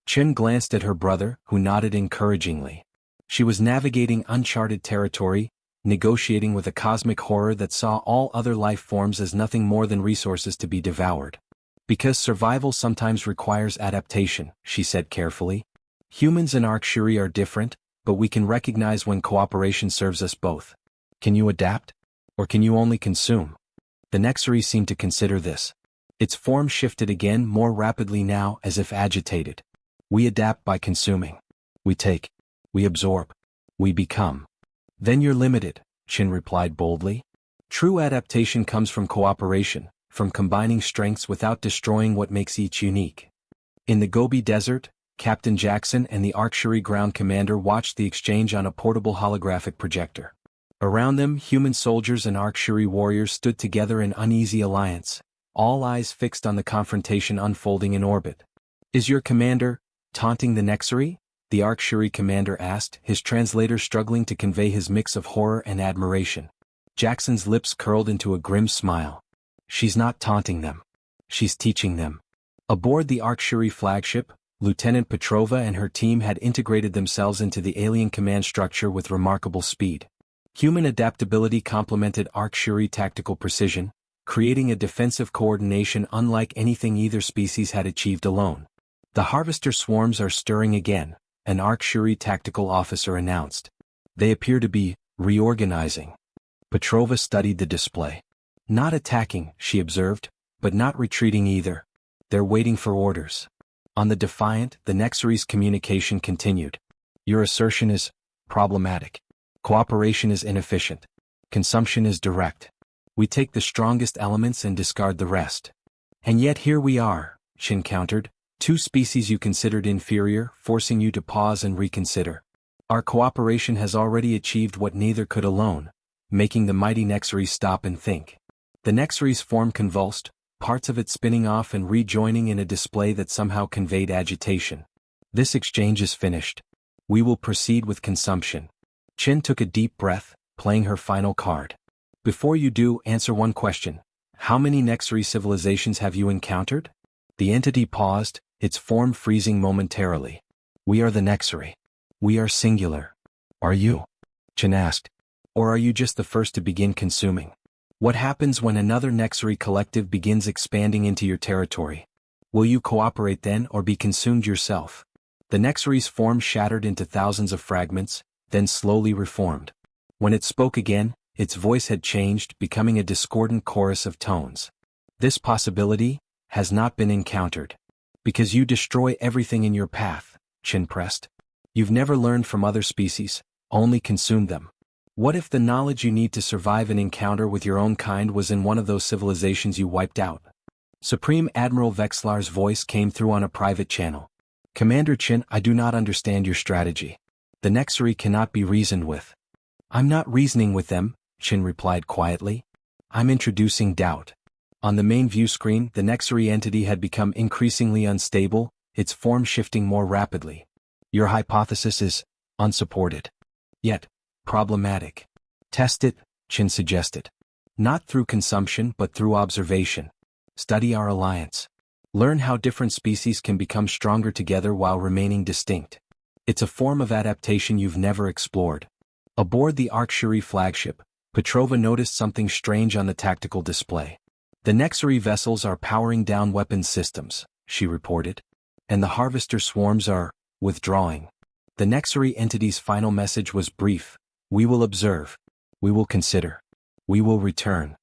Chin glanced at her brother, who nodded encouragingly. She was navigating uncharted territory, negotiating with a cosmic horror that saw all other life forms as nothing more than resources to be devoured. Because survival sometimes requires adaptation, she said carefully. Humans and Arcshuri are different, but we can recognize when cooperation serves us both. Can you adapt? Or can you only consume? The Nexari seemed to consider this. Its form shifted again, more rapidly now, as if agitated. We adapt by consuming. We take. We absorb. We become. Then you're limited, Chin replied boldly. True adaptation comes from cooperation, from combining strengths without destroying what makes each unique. In the Gobi Desert, Captain Jackson and the Arcshuri ground commander watched the exchange on a portable holographic projector. Around them, human soldiers and Arcshuri warriors stood together in uneasy alliance, all eyes fixed on the confrontation unfolding in orbit. Is your commander taunting the Nexari? The Arcshuri commander asked, his translator struggling to convey his mix of horror and admiration. Jackson's lips curled into a grim smile. She's not taunting them. She's teaching them. Aboard the Arcshuri flagship, Lieutenant Petrova and her team had integrated themselves into the alien command structure with remarkable speed. Human adaptability complemented Arcshuri tactical precision, creating a defensive coordination unlike anything either species had achieved alone. The harvester swarms are stirring again, an Arcshuri tactical officer announced. They appear to be reorganizing. Petrova studied the display. Not attacking, she observed, but not retreating either. They're waiting for orders. On the Defiant, the Nexari's communication continued. Your assertion is problematic. Cooperation is inefficient. Consumption is direct. We take the strongest elements and discard the rest. And yet here we are, Chin countered, Two species you considered inferior, forcing you to pause and reconsider. Our cooperation has already achieved what neither could alone, making the mighty Nexaries stop and think. The Nexaries form convulsed, parts of it spinning off and rejoining in a display that somehow conveyed agitation. This exchange is finished. We will proceed with consumption. Chin took a deep breath, playing her final card. Before you do, answer one question. How many Nexarii civilizations have you encountered? The entity paused, its form freezing momentarily. We are the Nexarii. We are singular. Are you? Chin asked. Or are you just the first to begin consuming? What happens when another Nexarii collective begins expanding into your territory? Will you cooperate then or be consumed yourself? The Nexarii's form shattered into thousands of fragments, then slowly reformed. When it spoke again, its voice had changed, becoming a discordant chorus of tones. This possibility has not been encountered. Because you destroy everything in your path, Chin pressed. You've never learned from other species, only consumed them. What if the knowledge you need to survive an encounter with your own kind was in one of those civilizations you wiped out? Supreme Admiral Vexlar's voice came through on a private channel. Commander Chin, I do not understand your strategy. The Nexarii cannot be reasoned with. I'm not reasoning with them, Chin replied quietly. I'm introducing doubt. On the main view screen, the Nexarii entity had become increasingly unstable, its form shifting more rapidly. Your hypothesis is unsupported. Yet, problematic. Test it, Chin suggested. Not through consumption but through observation. Study our alliance. Learn how different species can become stronger together while remaining distinct. It's a form of adaptation you've never explored. Aboard the HFY flagship, Petrova noticed something strange on the tactical display. The Nexarii vessels are powering down weapons systems, she reported. And the harvester swarms are withdrawing. The Nexarii entity's final message was brief. We will observe. We will consider. We will return.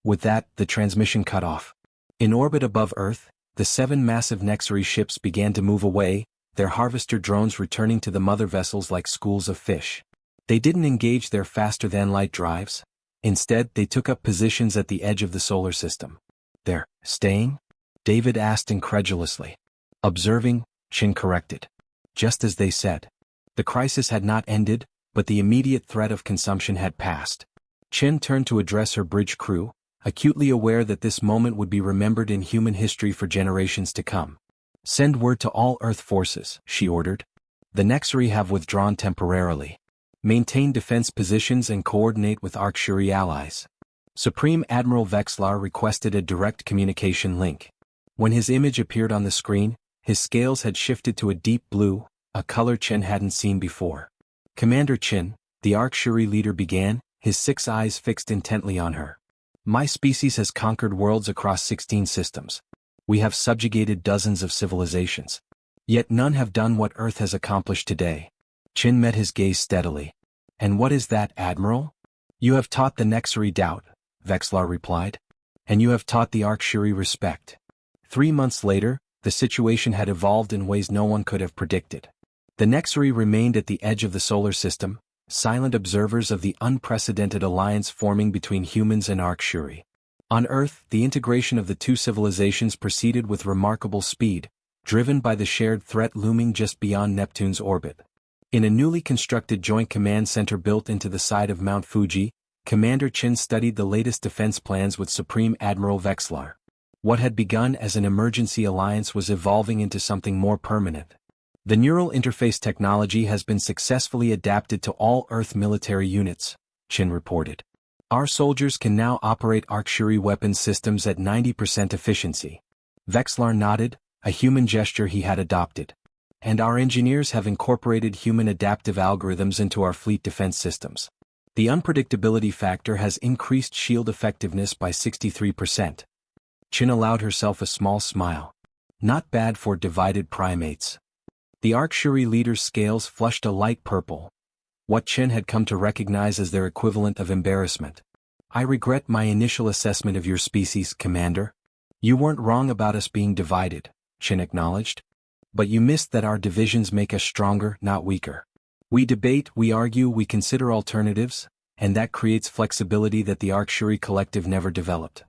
With that, the transmission cut off. In orbit above Earth, the 7 massive Nexarii ships began to move away, their harvester drones returning to the mother vessels like schools of fish. They didn't engage their faster-than-light drives. Instead, they took up positions at the edge of the solar system. They're staying? David asked incredulously. Observing, Chin corrected. Just as they said. The crisis had not ended, but the immediate threat of consumption had passed. Chin turned to address her bridge crew, acutely aware that this moment would be remembered in human history for generations to come. Send word to all Earth forces, she ordered. The Nexarii have withdrawn temporarily. Maintain defense positions and coordinate with HFY allies. Supreme Admiral Vexlar requested a direct communication link. When his image appeared on the screen, his scales had shifted to a deep blue, a color Chin hadn't seen before. Commander Chin, the HFY leader began, his 6 eyes fixed intently on her. My species has conquered worlds across 16 systems. We have subjugated dozens of civilizations. Yet none have done what Earth has accomplished today. Chin met his gaze steadily. And what is that, Admiral? You have taught the Nexarii doubt, Vexlar replied. And you have taught the HFY respect. 3 months later, the situation had evolved in ways no one could have predicted. The Nexarii remained at the edge of the solar system, silent observers of the unprecedented alliance forming between humans and HFY. On Earth, the integration of the two civilizations proceeded with remarkable speed, driven by the shared threat looming just beyond Neptune's orbit. In a newly constructed joint command center built into the side of Mount Fuji, Commander Chin studied the latest defense plans with Supreme Admiral Vexlar. What had begun as an emergency alliance was evolving into something more permanent. The neural interface technology has been successfully adapted to all Earth military units, Chin reported. Our soldiers can now operate HFY weapons systems at 90% efficiency. Vexlar nodded, a human gesture he had adopted. And our engineers have incorporated human adaptive algorithms into our fleet defense systems. The unpredictability factor has increased shield effectiveness by 63%. Chin allowed herself a small smile. Not bad for divided primates. The HFY leader's scales flushed a light purple. What Chin had come to recognize as their equivalent of embarrassment. I regret my initial assessment of your species, Commander. You weren't wrong about us being divided, Chin acknowledged. But you missed that our divisions make us stronger, not weaker. We debate, we argue, we consider alternatives, and that creates flexibility that the HFY collective never developed.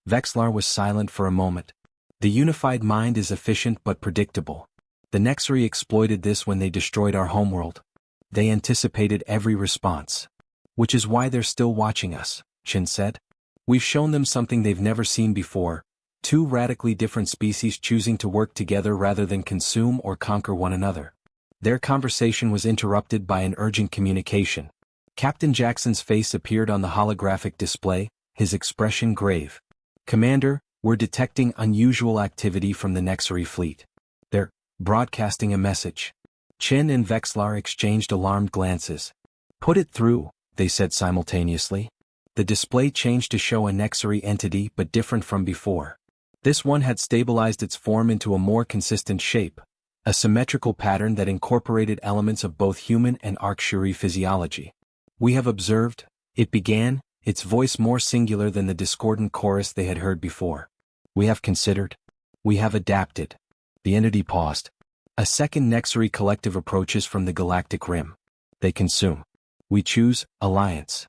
Vexlar was silent for a moment. The unified mind is efficient but predictable. The Nexari exploited this when they destroyed our homeworld. They anticipated every response. Which is why they're still watching us, Chin said. We've shown them something they've never seen before, two radically different species choosing to work together rather than consume or conquer one another. Their conversation was interrupted by an urgent communication. Captain Jackson's face appeared on the holographic display, his expression grave. Commander, we're detecting unusual activity from the Nexari fleet. They're broadcasting a message. Chin and Vexlar exchanged alarmed glances. Put it through, they said simultaneously. The display changed to show a Nexari entity but different from before. This one had stabilized its form into a more consistent shape, a symmetrical pattern that incorporated elements of both human and Arcturi physiology. We have observed, it began, its voice more singular than the discordant chorus they had heard before. We have considered. We have adapted. The entity paused. A second Nexari collective approaches from the galactic rim. They consume. We choose alliance.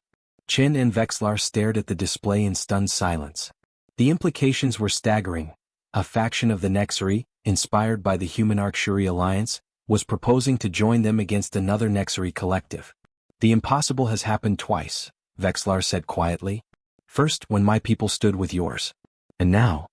Chin and Vexlar stared at the display in stunned silence. The implications were staggering. A faction of the Nexari, inspired by the human Arcturi alliance, was proposing to join them against another Nexari collective. The impossible has happened twice, Vexlar said quietly. First when my people stood with yours. And now?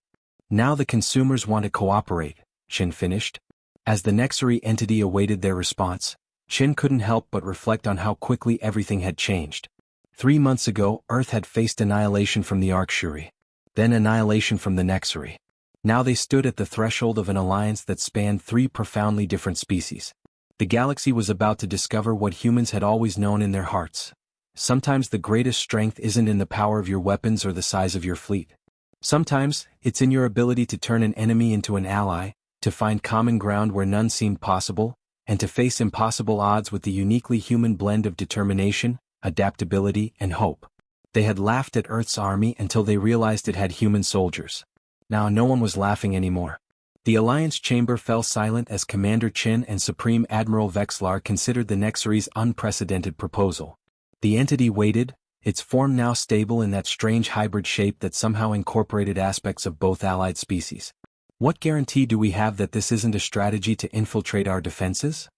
Now the consumers want to cooperate, Chin finished. As the Nexari entity awaited their response, Chin couldn't help but reflect on how quickly everything had changed. 3 months ago, Earth had faced annihilation from the Arcturi. Then annihilation from the Nexari. Now they stood at the threshold of an alliance that spanned 3 profoundly different species. The galaxy was about to discover what humans had always known in their hearts. Sometimes the greatest strength isn't in the power of your weapons or the size of your fleet. Sometimes, it's in your ability to turn an enemy into an ally, to find common ground where none seemed possible, and to face impossible odds with the uniquely human blend of determination, adaptability, and hope. They had laughed at Earth's army until they realized it had human soldiers. Now no one was laughing anymore. The Alliance chamber fell silent as Commander Chin and Supreme Admiral Vexlar considered the Nexari's unprecedented proposal. The entity waited, its form now stable in that strange hybrid shape that somehow incorporated aspects of both allied species. What guarantee do we have that this isn't a strategy to infiltrate our defenses?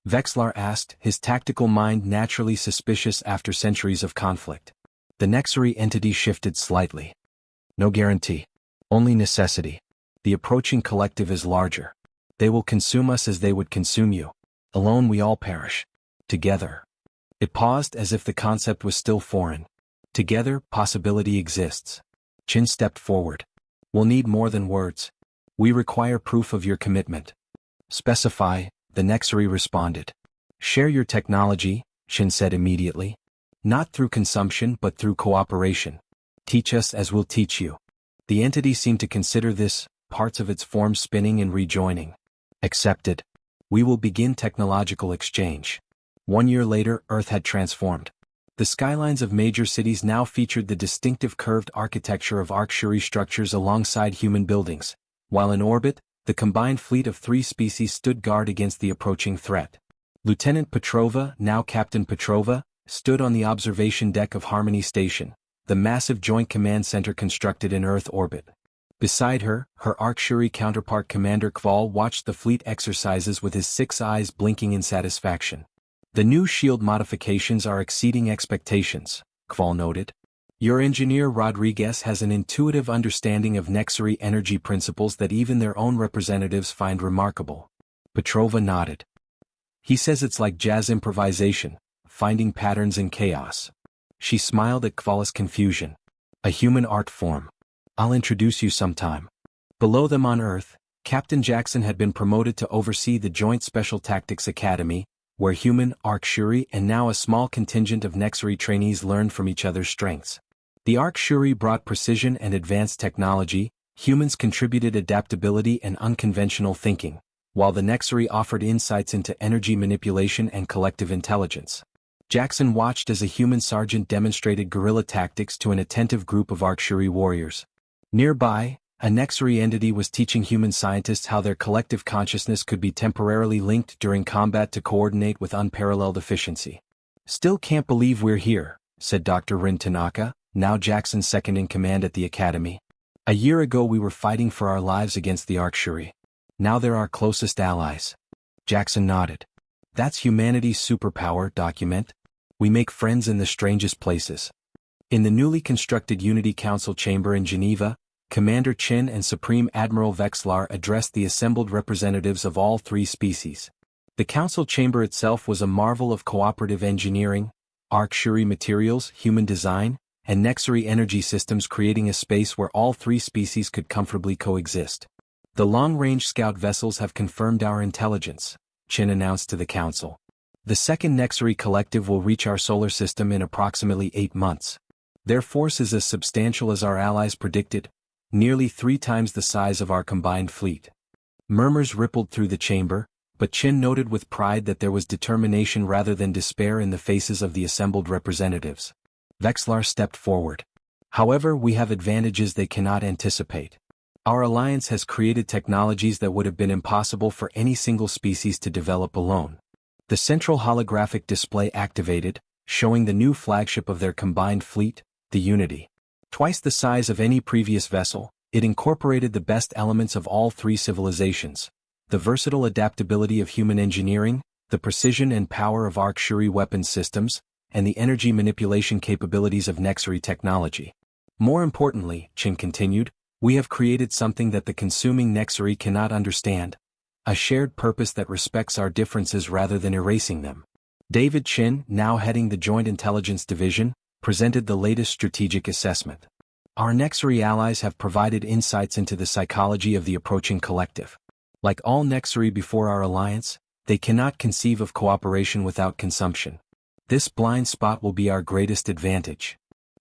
Vexlar asked, his tactical mind naturally suspicious after centuries of conflict. The Nexari entity shifted slightly. No guarantee. Only necessity. The approaching collective is larger. They will consume us as they would consume you. Alone we all perish. Together. It paused as if the concept was still foreign. Together, possibility exists. Chin stepped forward. We'll need more than words. We require proof of your commitment. Specify, the Nexari responded. Share your technology, Chin said immediately. Not through consumption but through cooperation. Teach us as we'll teach you. The entity seemed to consider this, parts of its form spinning and rejoining. Accepted. We will begin technological exchange. 1 year later, Earth had transformed. The skylines of major cities now featured the distinctive curved architecture of Arcturi structures alongside human buildings, while in orbit, the combined fleet of 3 species stood guard against the approaching threat. Lieutenant Petrova, now Captain Petrova, stood on the observation deck of Harmony Station, the massive joint command center constructed in Earth orbit. Beside her, her Arcturi counterpart Commander Kval watched the fleet exercises with his 6 eyes blinking in satisfaction. The new shield modifications are exceeding expectations, Kval noted. Your engineer Rodriguez has an intuitive understanding of Nexari energy principles that even their own representatives find remarkable. Petrova nodded. He says it's like jazz improvisation, finding patterns in chaos. She smiled at Kval's confusion. A human art form. I'll introduce you sometime. Below them on Earth, Captain Jackson had been promoted to oversee the Joint Special Tactics Academy, where human, Arcturi and now a small contingent of Nexari trainees learned from each other's strengths. The Arcturi brought precision and advanced technology, humans contributed adaptability and unconventional thinking, while the Nexari offered insights into energy manipulation and collective intelligence. Jackson watched as a human sergeant demonstrated guerrilla tactics to an attentive group of Arcturi warriors. Nearby, a Nexari entity was teaching human scientists how their collective consciousness could be temporarily linked during combat to coordinate with unparalleled efficiency. Still can't believe we're here, said Dr. Rin Tanaka, now Jackson's second-in-command at the academy. A year ago we were fighting for our lives against the Arcturi. Now they're our closest allies. Jackson nodded. That's humanity's superpower, document. We make friends in the strangest places. In the newly constructed Unity Council chamber in Geneva, Commander Chin and Supreme Admiral Vexlar addressed the assembled representatives of all three species. The council chamber itself was a marvel of cooperative engineering, Arcturi materials, human design, and Nexari energy systems, creating a space where all three species could comfortably coexist. The long-range scout vessels have confirmed our intelligence, Chin announced to the council. The second Nexari collective will reach our solar system in approximately 8 months. Their force is as substantial as our allies predicted, nearly 3 times the size of our combined fleet. Murmurs rippled through the chamber, but Chin noted with pride that there was determination rather than despair in the faces of the assembled representatives. Vexlar stepped forward. However, we have advantages they cannot anticipate. Our alliance has created technologies that would have been impossible for any single species to develop alone. The central holographic display activated, showing the new flagship of their combined fleet, the Unity. Twice the size of any previous vessel, it incorporated the best elements of all three civilizations: the versatile adaptability of human engineering, the precision and power of Arcturi weapons systems, and the energy manipulation capabilities of Nexari technology. More importantly, Chin continued, we have created something that the consuming Nexari cannot understand: a shared purpose that respects our differences rather than erasing them. David Chin, now heading the Joint Intelligence Division, presented the latest strategic assessment. Our Nexari allies have provided insights into the psychology of the approaching collective. Like all Nexari before our alliance, they cannot conceive of cooperation without consumption. This blind spot will be our greatest advantage.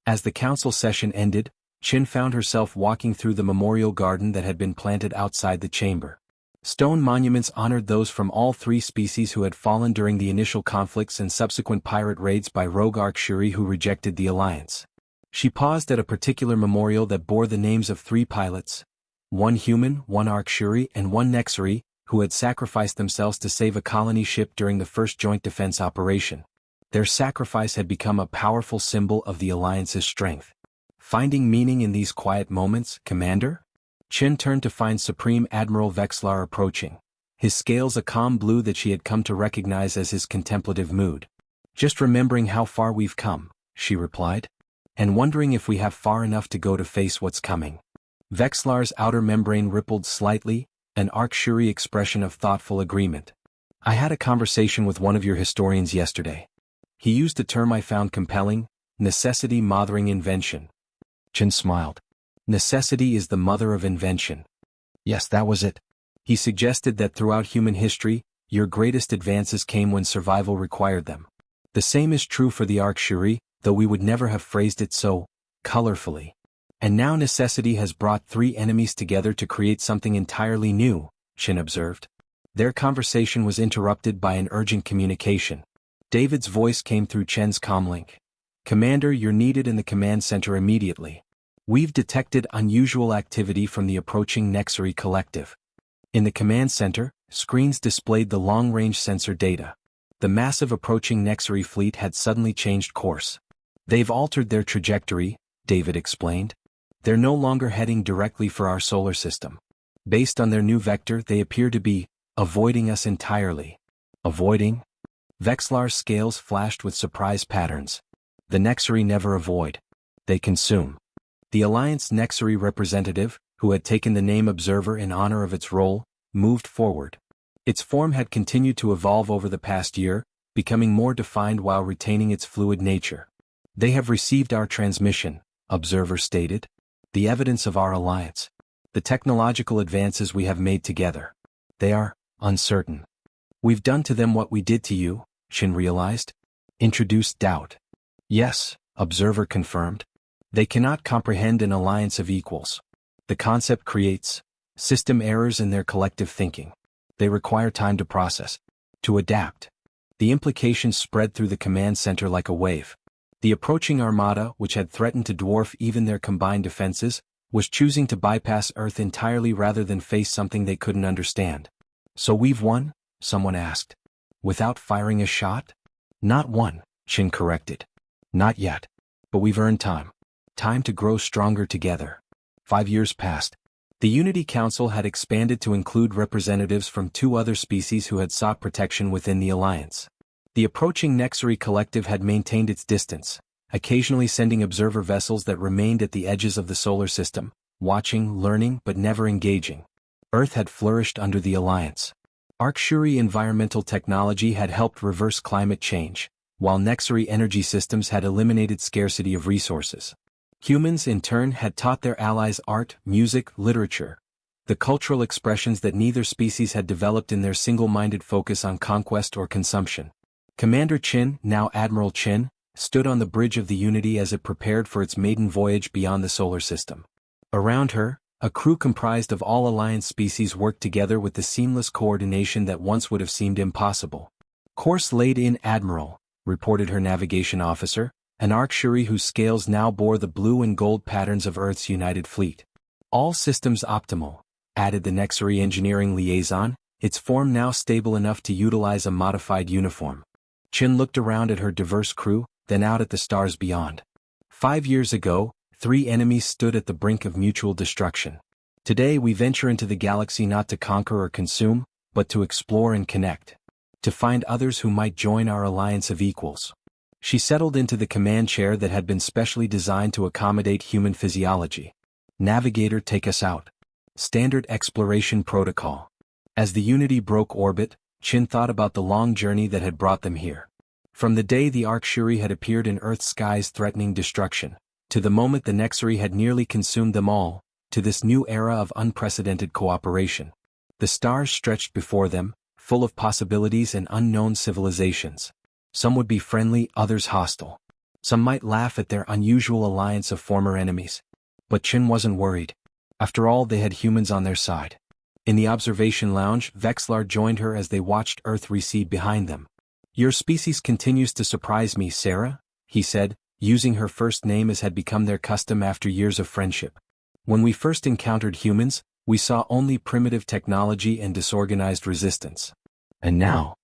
As the council session ended, Chin found herself walking through the memorial garden that had been planted outside the chamber. Stone monuments honored those from all three species who had fallen during the initial conflicts and subsequent pirate raids by rogue Arcturi who rejected the alliance. She paused at a particular memorial that bore the names of 3 pilots, 1 human, 1 Arcturi, and 1 Nexari, who had sacrificed themselves to save a colony ship during the first joint defense operation. Their sacrifice had become a powerful symbol of the alliance's strength. Finding meaning in these quiet moments, Commander? Chin turned to find Supreme Admiral Vexlar approaching, his scales a calm blue that she had come to recognize as his contemplative mood. Just remembering how far we've come, she replied, and wondering if we have far enough to go to face what's coming. Vexlar's outer membrane rippled slightly, an Arcturi expression of thoughtful agreement. I had a conversation with one of your historians yesterday. He used a term I found compelling: necessity mothering invention. Chin smiled. Necessity is the mother of invention. Yes, that was it. He suggested that throughout human history, your greatest advances came when survival required them. The same is true for the Arcturi, though we would never have phrased it so colorfully. And now necessity has brought 3 enemies together to create something entirely new, Chin observed. Their conversation was interrupted by an urgent communication. David's voice came through Chen's comlink. Commander, you're needed in the command center immediately. We've detected unusual activity from the approaching Nexari collective. In the command center, screens displayed the long-range sensor data. The massive approaching Nexari fleet had suddenly changed course. They've altered their trajectory, David explained. They're no longer heading directly for our solar system. Based on their new vector, they appear to be avoiding us entirely. Avoiding? Vexlar's scales flashed with surprise patterns. The Nexari never avoid. They consume. The Alliance Nexari representative, who had taken the name Observer in honor of its role, moved forward. Its form had continued to evolve over the past year, becoming more defined while retaining its fluid nature. They have received our transmission, Observer stated. The evidence of our alliance. The technological advances we have made together. They are uncertain. We've done to them what we did to you, Chin realized. Introduced doubt. Yes, Observer confirmed. They cannot comprehend an alliance of equals. The concept creates system errors in their collective thinking. They require time to process, to adapt. The implications spread through the command center like a wave. The approaching armada, which had threatened to dwarf even their combined defenses, was choosing to bypass Earth entirely rather than face something they couldn't understand. So we've won? Someone asked. Without firing a shot? Not one, Chin corrected. Not yet. But we've earned time. Time to grow stronger together. 5 years passed. The Unity Council had expanded to include representatives from 2 other species who had sought protection within the Alliance. The approaching Nexari collective had maintained its distance, occasionally sending observer vessels that remained at the edges of the solar system, watching, learning, but never engaging. Earth had flourished under the Alliance. Arcshuri environmental technology had helped reverse climate change, while Nexari energy systems had eliminated scarcity of resources. Humans, in turn, had taught their allies art, music, literature, the cultural expressions that neither species had developed in their single-minded focus on conquest or consumption. Commander Chin, now Admiral Chin, stood on the bridge of the Unity as it prepared for its maiden voyage beyond the solar system. Around her, a crew comprised of all Alliance species worked together with the seamless coordination that once would have seemed impossible. "Course laid in, Admiral," reported her navigation officer, an Arcshuri whose scales now bore the blue and gold patterns of Earth's united fleet. "All systems optimal," added the Nexari engineering liaison, its form now stable enough to utilize a modified uniform. Chin looked around at her diverse crew, then out at the stars beyond. 5 years ago, 3 enemies stood at the brink of mutual destruction. Today we venture into the galaxy not to conquer or consume, but to explore and connect. To find others who might join our alliance of equals. She settled into the command chair that had been specially designed to accommodate human physiology. "Navigator, take us out." Standard exploration protocol. As the Unity broke orbit, Chin thought about the long journey that had brought them here. From the day the Arcshuri had appeared in Earth's skies threatening destruction, to the moment the Nexari had nearly consumed them all, to this new era of unprecedented cooperation. The stars stretched before them, full of possibilities and unknown civilizations. Some would be friendly, others hostile. Some might laugh at their unusual alliance of former enemies. But Chin wasn't worried. After all, they had humans on their side. In the observation lounge, Vexlar joined her as they watched Earth recede behind them. "Your species continues to surprise me, Sarah," he said, using her first name as had become their custom after years of friendship. "When we first encountered humans, we saw only primitive technology and disorganized resistance." "And now?"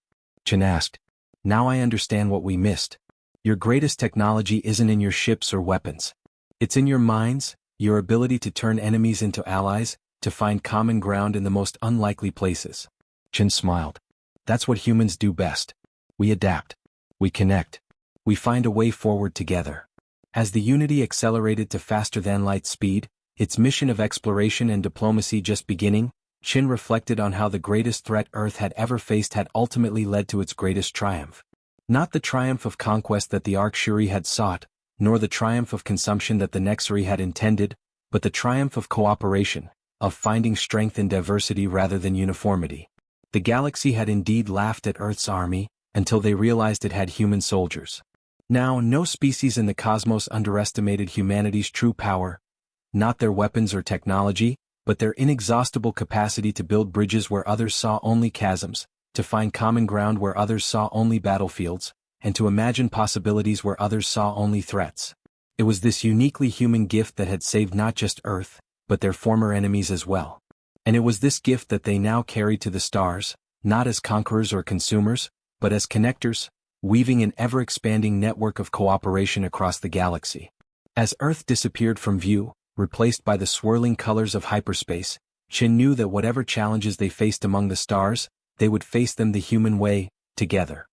Chin asked. "Now I understand what we missed. Your greatest technology isn't in your ships or weapons. It's in your minds, your ability to turn enemies into allies, to find common ground in the most unlikely places." Chin smiled. "That's what humans do best. We adapt. We connect. We find a way forward together." As the Unity accelerated to faster-than-light speed, its mission of exploration and diplomacy just beginning, Chin reflected on how the greatest threat Earth had ever faced had ultimately led to its greatest triumph. Not the triumph of conquest that the Arcshuri had sought, nor the triumph of consumption that the Nexari had intended, but the triumph of cooperation, of finding strength in diversity rather than uniformity. The galaxy had indeed laughed at Earth's army, until they realized it had human soldiers. Now, no species in the cosmos underestimated humanity's true power, not their weapons or technology, but their inexhaustible capacity to build bridges where others saw only chasms, to find common ground where others saw only battlefields, and to imagine possibilities where others saw only threats. It was this uniquely human gift that had saved not just Earth, but their former enemies as well. And it was this gift that they now carried to the stars, not as conquerors or consumers, but as connectors, weaving an ever-expanding network of cooperation across the galaxy. As Earth disappeared from view, replaced by the swirling colors of hyperspace, Chin knew that whatever challenges they faced among the stars, they would face them the human way, together.